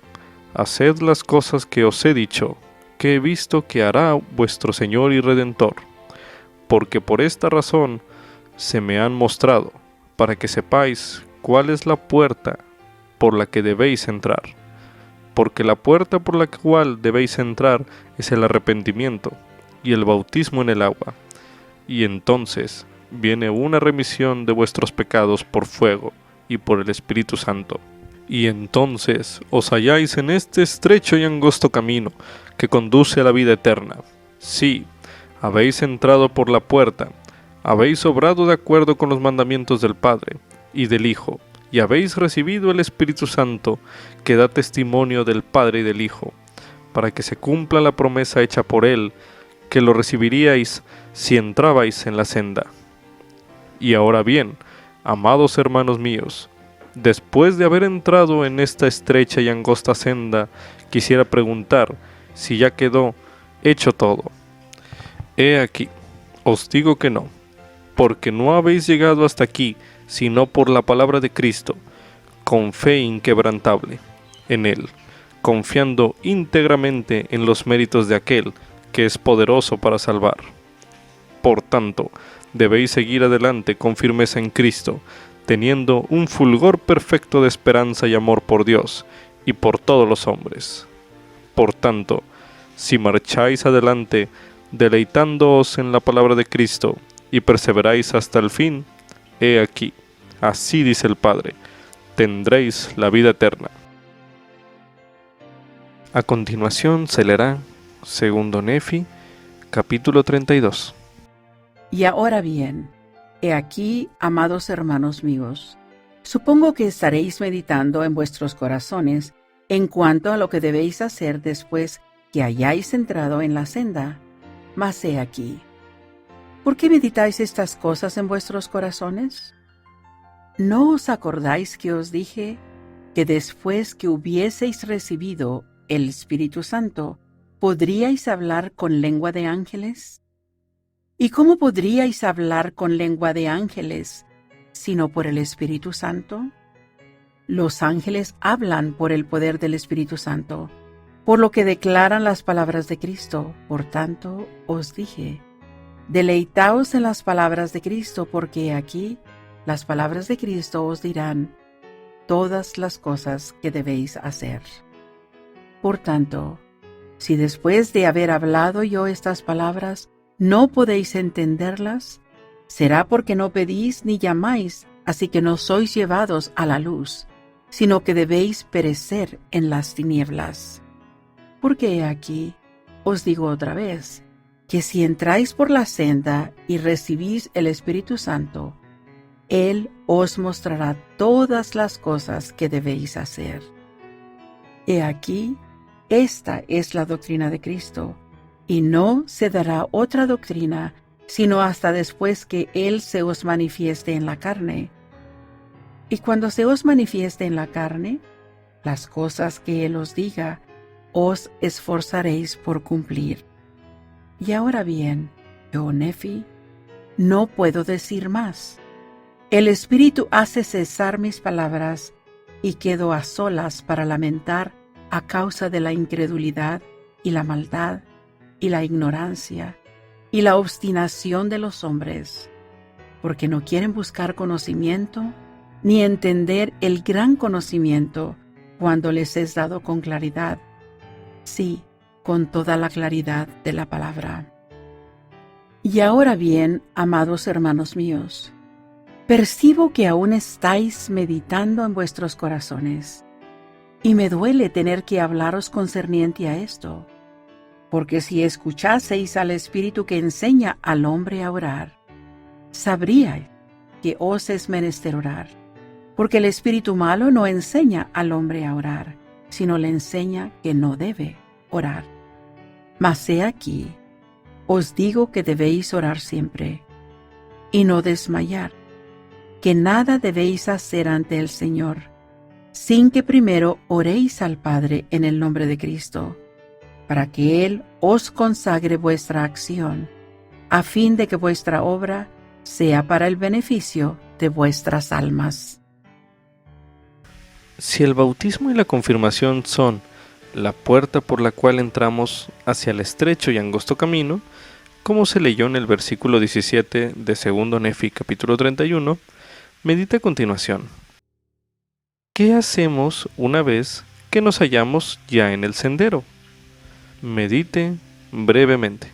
haced las cosas que os he dicho, que he visto que hará vuestro Señor y Redentor, porque por esta razón se me han mostrado, para que sepáis cuál es la puerta por la que debéis entrar. Porque la puerta por la cual debéis entrar es el arrepentimiento y el bautismo en el agua, y entonces viene una remisión de vuestros pecados por fuego y por el Espíritu Santo. Y entonces os halláis en este estrecho y angosto camino que conduce a la vida eterna. Sí, habéis entrado por la puerta, habéis obrado de acuerdo con los mandamientos del Padre y del Hijo, y habéis recibido el Espíritu Santo, que da testimonio del Padre y del Hijo, para que se cumpla la promesa hecha por Él, que lo recibiríais si entrabais en la senda. Y ahora bien, Amados hermanos míos, después de haber entrado en esta estrecha y angosta senda, quisiera preguntar si ya quedó hecho todo. He aquí, os digo que no, porque no habéis llegado hasta aquí, sino por la palabra de Cristo, con fe inquebrantable en Él, confiando íntegramente en los méritos de aquel que es poderoso para salvar. Por tanto, debéis seguir adelante con firmeza en Cristo, teniendo un fulgor perfecto de esperanza y amor por Dios y por todos los hombres. Por tanto, si marcháis adelante, deleitándoos en la palabra de Cristo, y perseveráis hasta el fin, he aquí, así dice el Padre, tendréis la vida eterna. A continuación se leerá segundo Nefi, capítulo 32. Y ahora bien, he aquí, amados hermanos míos, supongo que estaréis meditando en vuestros corazones en cuanto a lo que debéis hacer después que hayáis entrado en la senda. Mas he aquí, ¿por qué meditáis estas cosas en vuestros corazones? ¿No os acordáis que os dije que después que hubieseis recibido el Espíritu Santo, podríais hablar con lengua de ángeles? ¿Y cómo podríais hablar con lengua de ángeles, sino por el Espíritu Santo? Los ángeles hablan por el poder del Espíritu Santo, por lo que declaran las palabras de Cristo. Por tanto, os dije, deleitaos en las palabras de Cristo, porque aquí las palabras de Cristo os dirán todas las cosas que debéis hacer. Por tanto, si después de haber hablado yo estas palabras no podéis entenderlas, será porque no pedís ni llamáis, así que no sois llevados a la luz, sino que debéis perecer en las tinieblas. Porque aquí os digo otra vez, que si entráis por la senda y recibís el Espíritu Santo, Él os mostrará todas las cosas que debéis hacer. He aquí, esta es la doctrina de Cristo, y no se dará otra doctrina, sino hasta después que Él se os manifieste en la carne. Y cuando se os manifieste en la carne, las cosas que Él os diga, os esforzaréis por cumplir. Y ahora bien, yo, Nefi, no puedo decir más. El Espíritu hace cesar mis palabras y quedo a solas para lamentar a causa de la incredulidad y la maldad y la ignorancia y la obstinación de los hombres, porque no quieren buscar conocimiento ni entender el gran conocimiento cuando les es dado con claridad, sí, con toda la claridad de la palabra. Y ahora bien, amados hermanos míos, percibo que aún estáis meditando en vuestros corazones, y me duele tener que hablaros concerniente a esto, porque si escuchaseis al Espíritu que enseña al hombre a orar, sabríais que os es menester orar, porque el espíritu malo no enseña al hombre a orar, sino le enseña que no debe orar. Mas he aquí, os digo que debéis orar siempre, y no desmayar, que nada debéis hacer ante el Señor, sin que primero oréis al Padre en el nombre de Cristo, para que Él os consagre vuestra acción, a fin de que vuestra obra sea para el beneficio de vuestras almas. Si el bautismo y la confirmación son la puerta por la cual entramos hacia el estrecho y angosto camino, como se leyó en el versículo 17 de segundo Nefi capítulo 31, medita a continuación. ¿Qué hacemos una vez que nos hallamos ya en el sendero? Medite brevemente.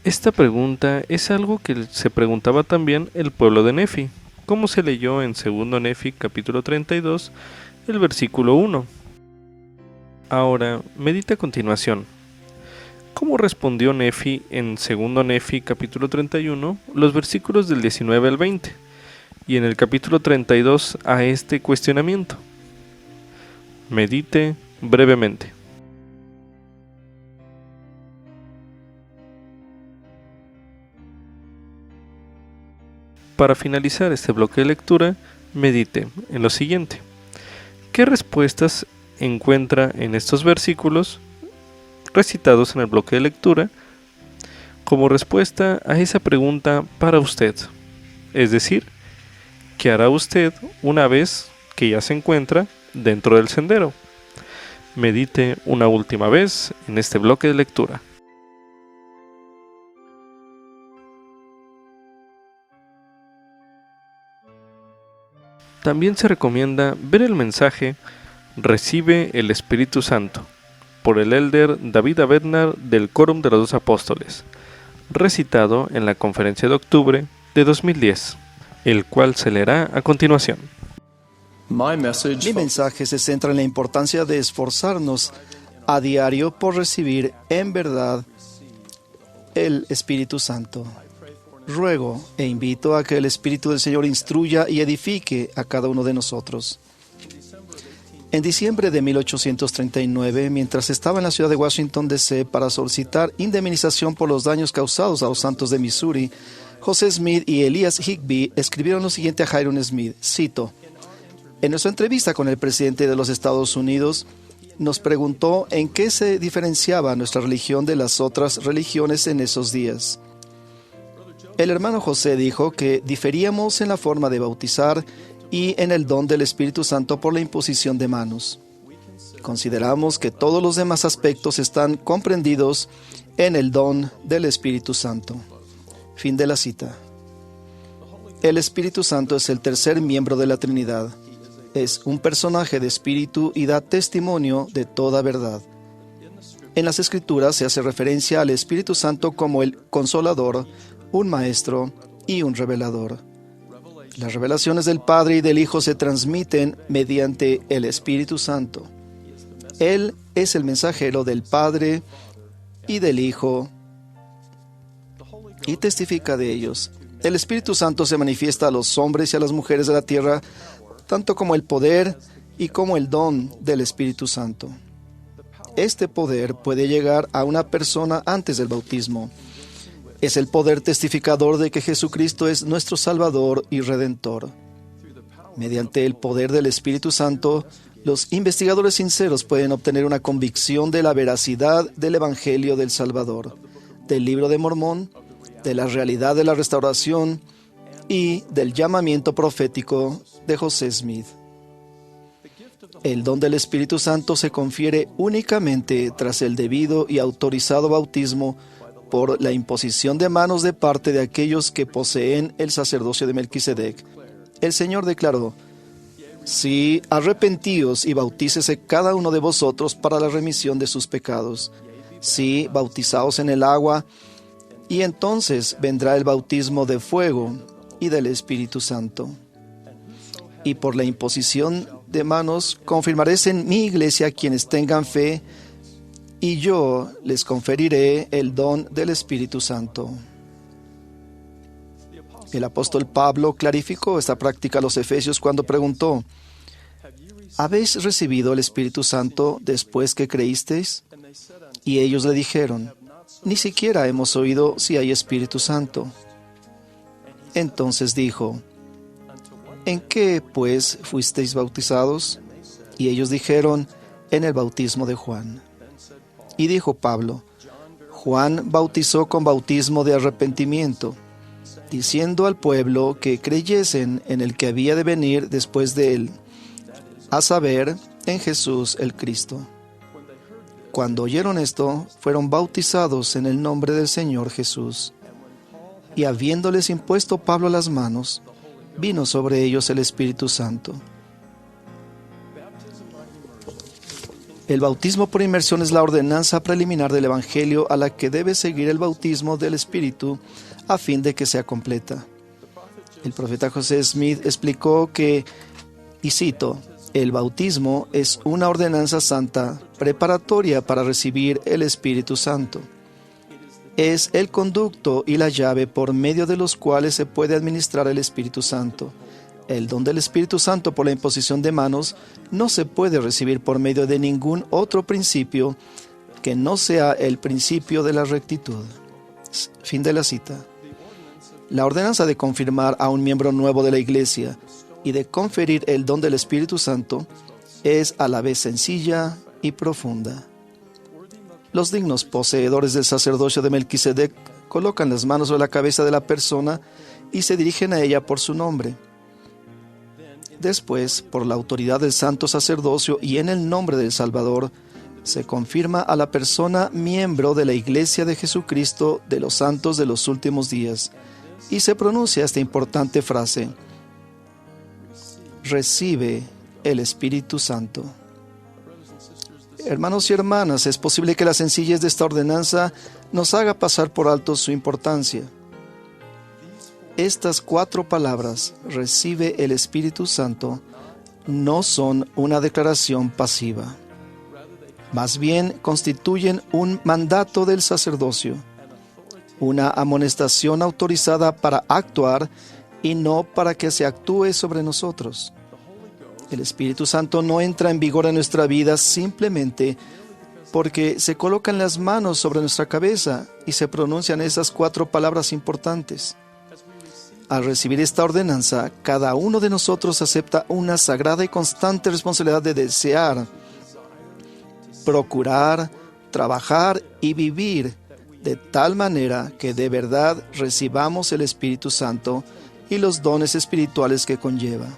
Esta pregunta es algo que se preguntaba también el pueblo de Nefi, como se leyó en segundo Nefi capítulo 32, el versículo 1. Ahora, medita a continuación. ¿Cómo respondió Nefi en segundo Nefi capítulo 31, los versículos del 19 al 20, y en el capítulo 32 a este cuestionamiento? Medite brevemente. Para finalizar este bloque de lectura, medite en lo siguiente. ¿Qué respuestas encuentra en estos versículos recitados en el bloque de lectura como respuesta a esa pregunta para usted? Es decir, ¿qué hará usted una vez que ya se encuentra dentro del sendero? Medite una última vez en este bloque de lectura. También se recomienda ver el mensaje Recibe el Espíritu Santo por el elder David Abednar del Quórum de los Dos Apóstoles, recitado en la conferencia de octubre de 2010, el cual se leerá a continuación. Mi mensaje se centra en la importancia de esforzarnos a diario por recibir en verdad el Espíritu Santo. Ruego e invito a que el Espíritu del Señor instruya y edifique a cada uno de nosotros. En diciembre de 1839, mientras estaba en la ciudad de Washington, D.C. para solicitar indemnización por los daños causados a los santos de Missouri, José Smith y Elias Higbee escribieron lo siguiente a Hyrum Smith, cito: en nuestra entrevista con el presidente de los Estados Unidos, nos preguntó en qué se diferenciaba nuestra religión de las otras religiones en esos días. El hermano José dijo que diferíamos en la forma de bautizar y en el don del Espíritu Santo por la imposición de manos. Consideramos que todos los demás aspectos están comprendidos en el don del Espíritu Santo. Fin de la cita. El Espíritu Santo es el tercer miembro de la Trinidad. Es un personaje de espíritu y da testimonio de toda verdad. En las Escrituras se hace referencia al Espíritu Santo como el Consolador, un Maestro y un Revelador. Las revelaciones del Padre y del Hijo se transmiten mediante el Espíritu Santo. Él es el mensajero del Padre y del Hijo y testifica de ellos. El Espíritu Santo se manifiesta a los hombres y a las mujeres de la tierra, tanto como el poder y como el don del Espíritu Santo. Este poder puede llegar a una persona antes del bautismo. Es el poder testificador de que Jesucristo es nuestro Salvador y Redentor. Mediante el poder del Espíritu Santo, los investigadores sinceros pueden obtener una convicción de la veracidad del Evangelio del Salvador, del Libro de Mormón, de la realidad de la restauración y del llamamiento profético de José Smith. El don del Espíritu Santo se confiere únicamente tras el debido y autorizado bautismo por la imposición de manos de parte de aquellos que poseen el sacerdocio de Melquisedec. El Señor declaró: sí, arrepentíos y bautícese cada uno de vosotros para la remisión de sus pecados. Sí, bautizaos en el agua, y entonces vendrá el bautismo de fuego y del Espíritu Santo. Y por la imposición de manos confirmaréis en mi iglesia quienes tengan fe, y yo les conferiré el don del Espíritu Santo. El apóstol Pablo clarificó esta práctica a los efesios cuando preguntó: ¿habéis recibido el Espíritu Santo después que creísteis? Y ellos le dijeron: ni siquiera hemos oído si hay Espíritu Santo. Entonces dijo: ¿en qué, pues, fuisteis bautizados? Y ellos dijeron: en el bautismo de Juan. Y dijo Pablo: Juan bautizó con bautismo de arrepentimiento, diciendo al pueblo que creyesen en el que había de venir después de él, a saber, en Jesús el Cristo. Cuando oyeron esto, fueron bautizados en el nombre del Señor Jesús. Y habiéndoles impuesto Pablo las manos, vino sobre ellos el Espíritu Santo. El bautismo por inmersión es la ordenanza preliminar del Evangelio a la que debe seguir el bautismo del Espíritu a fin de que sea completa. El profeta José Smith explicó que, y cito, el bautismo es una ordenanza santa preparatoria para recibir el Espíritu Santo. Es el conducto y la llave por medio de los cuales se puede administrar el Espíritu Santo. El don del Espíritu Santo por la imposición de manos no se puede recibir por medio de ningún otro principio que no sea el principio de la rectitud. Fin de la cita. La ordenanza de confirmar a un miembro nuevo de la Iglesia y de conferir el don del Espíritu Santo es a la vez sencilla y profunda. Los dignos poseedores del sacerdocio de Melquisedec colocan las manos sobre la cabeza de la persona y se dirigen a ella por su nombre. Después, por la autoridad del santo sacerdocio y en el nombre del Salvador, se confirma a la persona miembro de la Iglesia de Jesucristo de los santos de los últimos días, y se pronuncia esta importante frase: recibe el Espíritu Santo. Hermanos y hermanas, es posible que la sencillez de esta ordenanza nos haga pasar por alto su importancia. Estas 4 palabras, recibe el Espíritu Santo, no son una declaración pasiva. Más bien constituyen un mandato del sacerdocio, una amonestación autorizada para actuar y no para que se actúe sobre nosotros. El Espíritu Santo no entra en vigor en nuestra vida simplemente porque se colocan las manos sobre nuestra cabeza y se pronuncian esas 4 palabras importantes. Al recibir esta ordenanza, cada uno de nosotros acepta una sagrada y constante responsabilidad de desear, procurar, trabajar y vivir de tal manera que de verdad recibamos el Espíritu Santo y los dones espirituales que conlleva.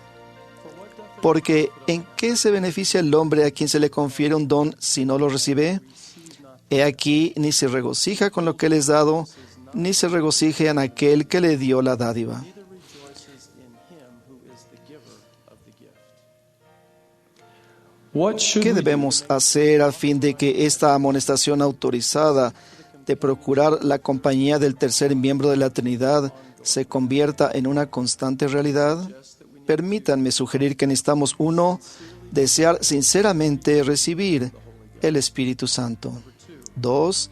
Porque ¿en qué se beneficia el hombre a quien se le confiere un don si no lo recibe? He aquí, ni se regocija con lo que le es dado, ni se regocija en aquel que le dio la dádiva. ¿Qué debemos hacer a fin de que esta amonestación autorizada de procurar la compañía del tercer miembro de la Trinidad se convierta en una constante realidad? Permítanme sugerir que necesitamos: 1. Desear sinceramente recibir el Espíritu Santo. 2.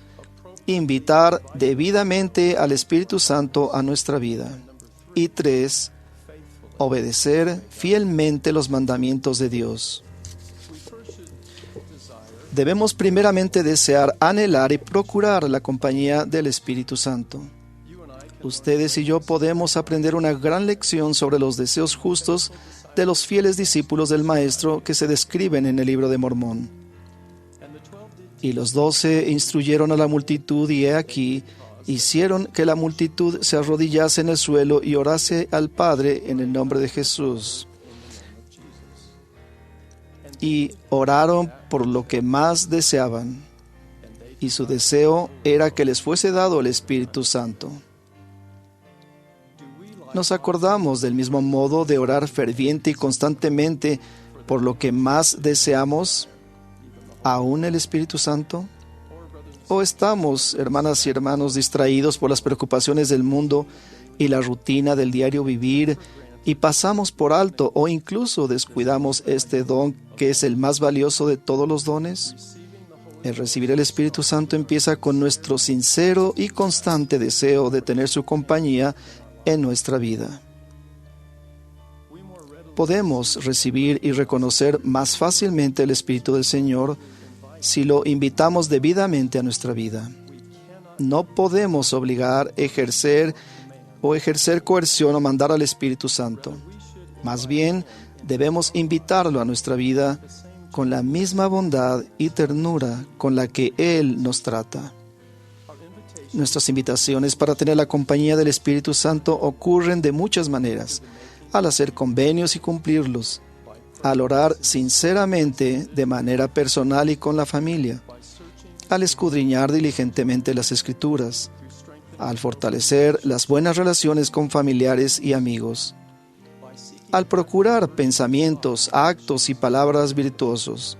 Invitar debidamente al Espíritu Santo a nuestra vida. Y 3. Obedecer fielmente los mandamientos de Dios. Debemos primeramente desear, anhelar y procurar la compañía del Espíritu Santo. Ustedes y yo podemos aprender una gran lección sobre los deseos justos de los fieles discípulos del Maestro que se describen en el libro de Mormón. Y los 12 instruyeron a la multitud, y he aquí, hicieron que la multitud se arrodillase en el suelo y orase al Padre en el nombre de Jesús. Y oraron por lo que más deseaban, y su deseo era que les fuese dado el Espíritu Santo. ¿Nos acordamos del mismo modo de orar ferviente y constantemente por lo que más deseamos, aún el Espíritu Santo? ¿O estamos, hermanas y hermanos, distraídos por las preocupaciones del mundo y la rutina del diario vivir, y pasamos por alto o incluso descuidamos este don que es el más valioso de todos los dones? El recibir el Espíritu Santo empieza con nuestro sincero y constante deseo de tener su compañía en nuestra vida. Podemos recibir y reconocer más fácilmente el Espíritu del Señor si lo invitamos debidamente a nuestra vida. No podemos obligar, ejercer coerción o mandar al Espíritu Santo. Más bien, debemos invitarlo a nuestra vida con la misma bondad y ternura con la que Él nos trata. Nuestras invitaciones para tener la compañía del Espíritu Santo ocurren de muchas maneras: al hacer convenios y cumplirlos, al orar sinceramente de manera personal y con la familia, al escudriñar diligentemente las Escrituras, al fortalecer las buenas relaciones con familiares y amigos, al procurar pensamientos, actos y palabras virtuosos,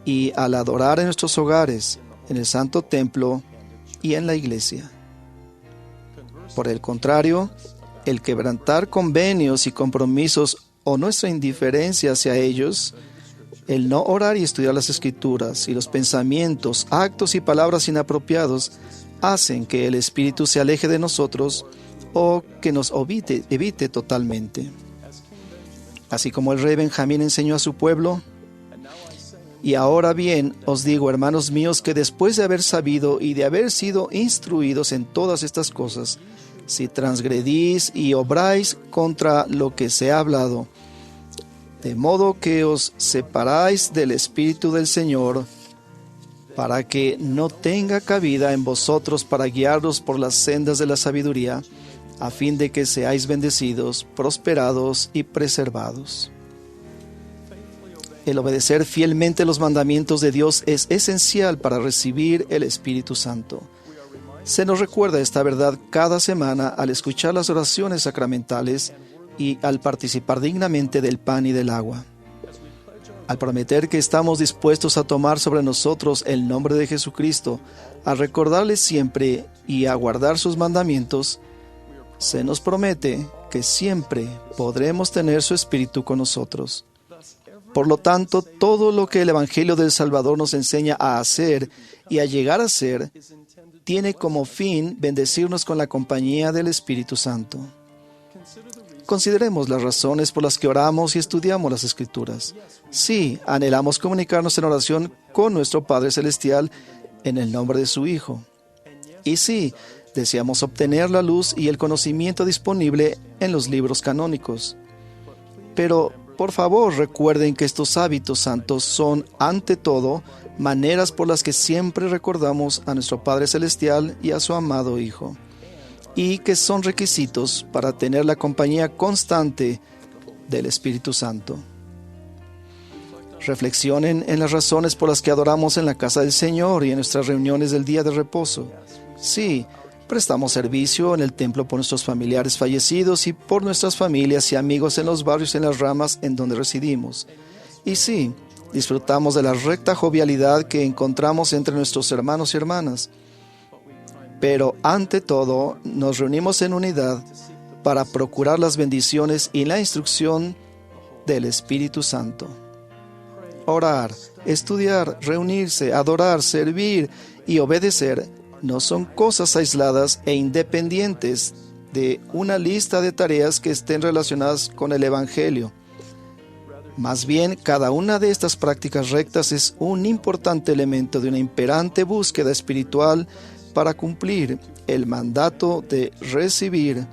y al adorar en nuestros hogares, en el Santo Templo y en la iglesia. Por el contrario, el quebrantar convenios y compromisos o nuestra indiferencia hacia ellos, el no orar y estudiar las Escrituras y los pensamientos, actos y palabras inapropiados hacen que el Espíritu se aleje de nosotros o que nos evite totalmente. Así como el rey Benjamín enseñó a su pueblo: y ahora bien, os digo, hermanos míos, que después de haber sabido y de haber sido instruidos en todas estas cosas, si transgredís y obráis contra lo que se ha hablado, de modo que os separáis del Espíritu del Señor, para que no tenga cabida en vosotros para guiaros por las sendas de la sabiduría, a fin de que seáis bendecidos, prosperados y preservados. El obedecer fielmente los mandamientos de Dios es esencial para recibir el Espíritu Santo. Se nos recuerda esta verdad cada semana al escuchar las oraciones sacramentales y al participar dignamente del pan y del agua. Al prometer que estamos dispuestos a tomar sobre nosotros el nombre de Jesucristo, a recordarle siempre y a guardar sus mandamientos, se nos promete que siempre podremos tener su Espíritu con nosotros. Por lo tanto, todo lo que el Evangelio del Salvador nos enseña a hacer y a llegar a ser, tiene como fin bendecirnos con la compañía del Espíritu Santo. Consideremos las razones por las que oramos y estudiamos las Escrituras. Sí, anhelamos comunicarnos en oración con nuestro Padre Celestial en el nombre de su Hijo. Y sí, deseamos obtener la luz y el conocimiento disponible en los libros canónicos. Pero, por favor, recuerden que estos hábitos santos son, ante todo, maneras por las que siempre recordamos a nuestro Padre Celestial y a su amado Hijo, y que son requisitos para tener la compañía constante del Espíritu Santo. Reflexionen en las razones por las que adoramos en la casa del Señor y en nuestras reuniones del día de reposo. Sí, prestamos servicio en el templo por nuestros familiares fallecidos y por nuestras familias y amigos en los barrios y en las ramas en donde residimos. Y sí, disfrutamos de la recta jovialidad que encontramos entre nuestros hermanos y hermanas. Pero ante todo, nos reunimos en unidad para procurar las bendiciones y la instrucción del Espíritu Santo. Orar, estudiar, reunirse, adorar, servir y obedecer no son cosas aisladas e independientes de una lista de tareas que estén relacionadas con el Evangelio. Más bien, cada una de estas prácticas rectas es un importante elemento de una imperante búsqueda espiritual para cumplir el mandato de recibir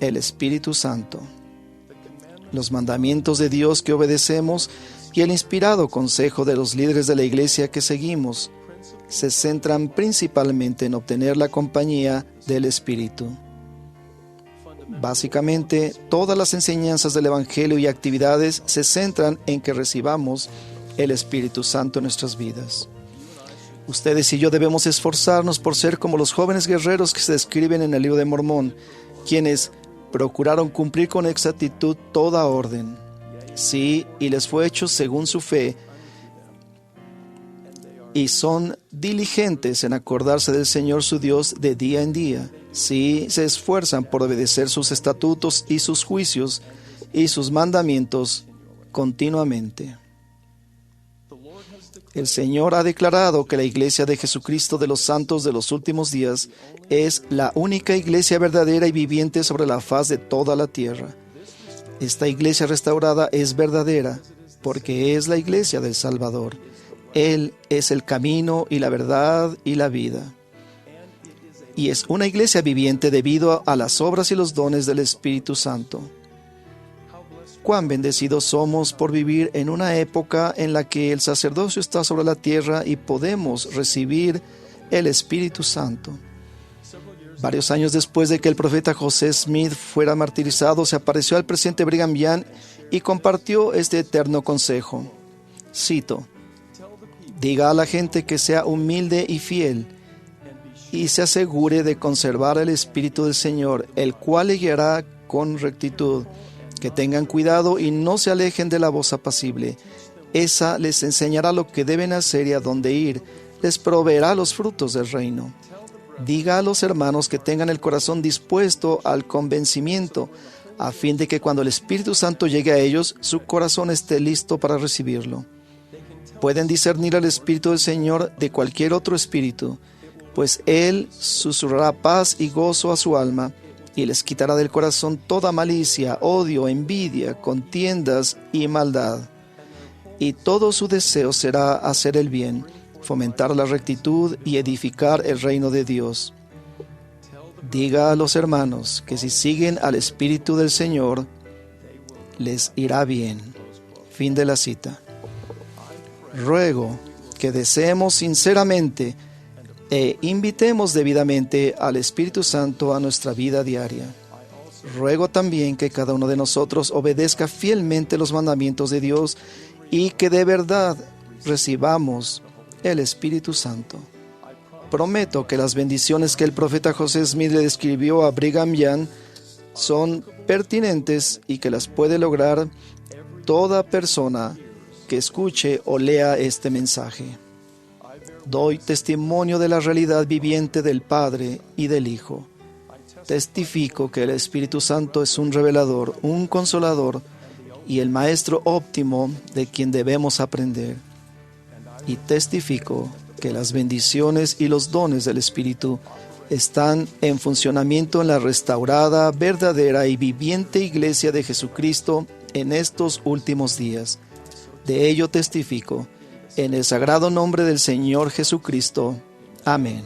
el Espíritu Santo. Los mandamientos de Dios que obedecemos y el inspirado consejo de los líderes de la Iglesia que seguimos se centran principalmente en obtener la compañía del Espíritu. Básicamente, todas las enseñanzas del Evangelio y actividades se centran en que recibamos el Espíritu Santo en nuestras vidas. Ustedes y yo debemos esforzarnos por ser como los jóvenes guerreros que se describen en el libro de Mormón, quienes procuraron cumplir con exactitud toda orden. Sí, y les fue hecho según su fe, y son diligentes en acordarse del Señor su Dios de día en día. Sí, se esfuerzan por obedecer sus estatutos y sus juicios y sus mandamientos continuamente. El Señor ha declarado que la Iglesia de Jesucristo de los Santos de los Últimos Días es la única Iglesia verdadera y viviente sobre la faz de toda la tierra. Esta Iglesia restaurada es verdadera porque es la Iglesia del Salvador. Él es el camino y la verdad y la vida. Y es una iglesia viviente debido a las obras y los dones del Espíritu Santo. Cuán bendecidos somos por vivir en una época en la que el sacerdocio está sobre la tierra y podemos recibir el Espíritu Santo. Varios años después de que el profeta José Smith fuera martirizado, se apareció al presidente Brigham Young y compartió este eterno consejo. Cito: diga a la gente que sea humilde y fiel, y se asegure de conservar el Espíritu del Señor, el cual le guiará con rectitud. Que tengan cuidado y no se alejen de la voz apacible. Esa les enseñará lo que deben hacer y a dónde ir. Les proveerá los frutos del reino. Diga a los hermanos que tengan el corazón dispuesto al convencimiento, a fin de que cuando el Espíritu Santo llegue a ellos, su corazón esté listo para recibirlo. Pueden discernir al Espíritu del Señor de cualquier otro espíritu, pues Él susurrará paz y gozo a su alma, y les quitará del corazón toda malicia, odio, envidia, contiendas y maldad. Y todo su deseo será hacer el bien, fomentar la rectitud y edificar el reino de Dios. Diga a los hermanos que si siguen al Espíritu del Señor, les irá bien. Fin de la cita. Ruego que deseemos sinceramente e invitemos debidamente al Espíritu Santo a nuestra vida diaria. Ruego también que cada uno de nosotros obedezca fielmente los mandamientos de Dios y que de verdad recibamos el Espíritu Santo. Prometo que las bendiciones que el profeta José Smith le describió a Brigham Young son pertinentes y que las puede lograr toda persona que escuche o lea este mensaje. Doy testimonio de la realidad viviente del Padre y del Hijo. Testifico que el Espíritu Santo es un revelador, un consolador y el maestro óptimo de quien debemos aprender. Y testifico que las bendiciones y los dones del Espíritu están en funcionamiento en la restaurada, verdadera y viviente Iglesia de Jesucristo en estos últimos días. De ello testifico, en el sagrado nombre del Señor Jesucristo. Amén.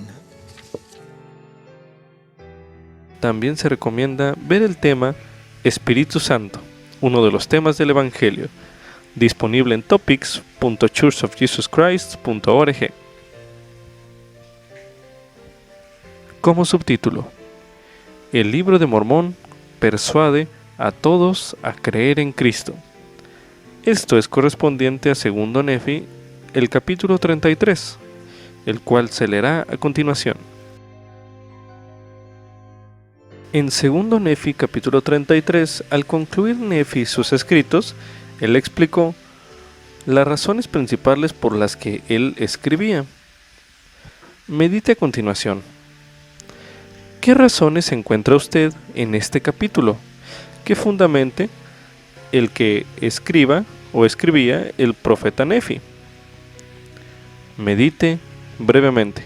También se recomienda ver el tema Espíritu Santo, uno de los temas del Evangelio, disponible en topics.churchofjesuschrist.org. Como subtítulo: El libro de Mormón persuade a todos a creer en Cristo. Esto es correspondiente a 2 Nefi, el capítulo 33, el cual se leerá a continuación. En 2 Nefi, capítulo 33, al concluir Nefi sus escritos, él explicó las razones principales por las que él escribía. Medite a continuación. ¿Qué razones encuentra usted en este capítulo que fundamente el que escriba o escribía el profeta Nefi? Medite brevemente.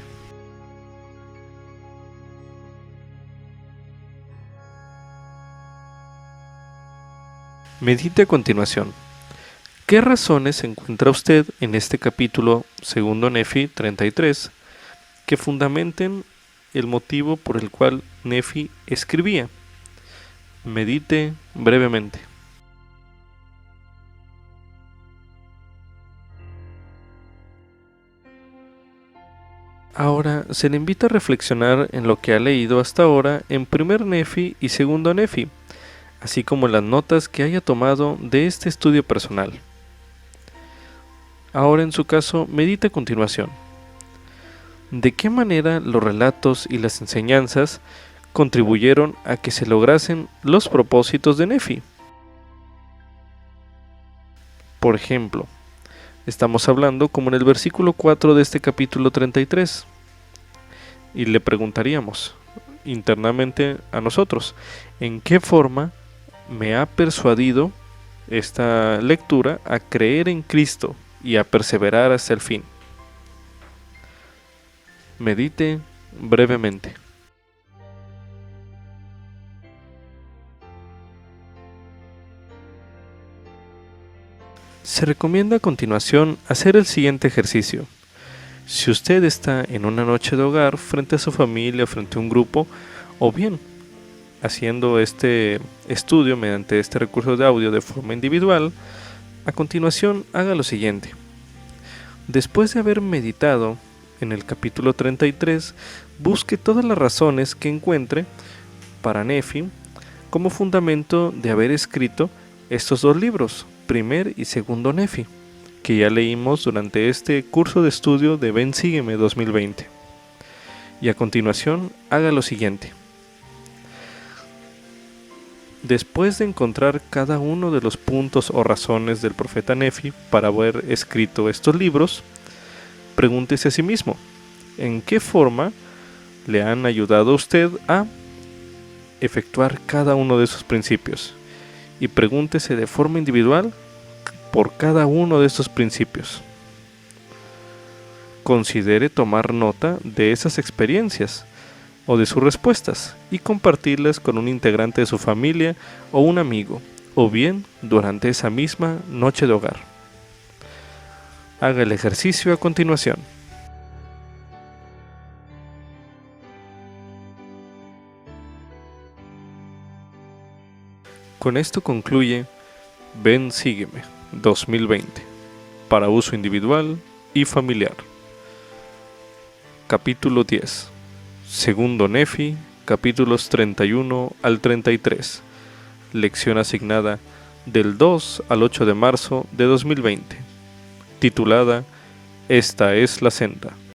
Medite a continuación. ¿Qué razones encuentra usted en este capítulo 2 Nefi 33 que fundamenten el motivo por el cual Nefi escribía? Medite brevemente. Ahora se le invita a reflexionar en lo que ha leído hasta ahora en 1 Nefi y 2 Nefi, así como las notas que haya tomado de este estudio personal. Ahora en su caso, medite a continuación. ¿De qué manera los relatos y las enseñanzas contribuyeron a que se lograsen los propósitos de Nefi? Por ejemplo, estamos hablando como en el versículo 4 de este capítulo 33, y le preguntaríamos internamente a nosotros, ¿en qué forma me ha persuadido esta lectura a creer en Cristo y a perseverar hasta el fin? Medite brevemente. Se recomienda a continuación hacer el siguiente ejercicio. Si usted está en una noche de hogar frente a su familia, frente a un grupo, o bien haciendo este estudio mediante este recurso de audio de forma individual, a continuación haga lo siguiente. Después de haber meditado en el capítulo 33, busque todas las razones que encuentre para Nefi como fundamento de haber escrito estos dos libros, 1 y 2 Nefi, que ya leímos durante este curso de estudio de Ven Sígueme 2020. Y a continuación haga lo siguiente. Después de encontrar cada uno de los puntos o razones del profeta Nefi para haber escrito estos libros, pregúntese a sí mismo, ¿en qué forma le han ayudado a usted a efectuar cada uno de esos principios? Y pregúntese de forma individual por cada uno de estos principios. Considere tomar nota de esas experiencias o de sus respuestas y compartirlas con un integrante de su familia o un amigo, o bien durante esa misma noche de hogar. Haga el ejercicio a continuación. Con esto concluye Ven Sígueme 2020 para uso individual y familiar. Capítulo 10. Segundo Nefi, capítulos 31 al 33. Lección asignada del 2 al 8 de marzo de 2020. Titulada Esta es la senda.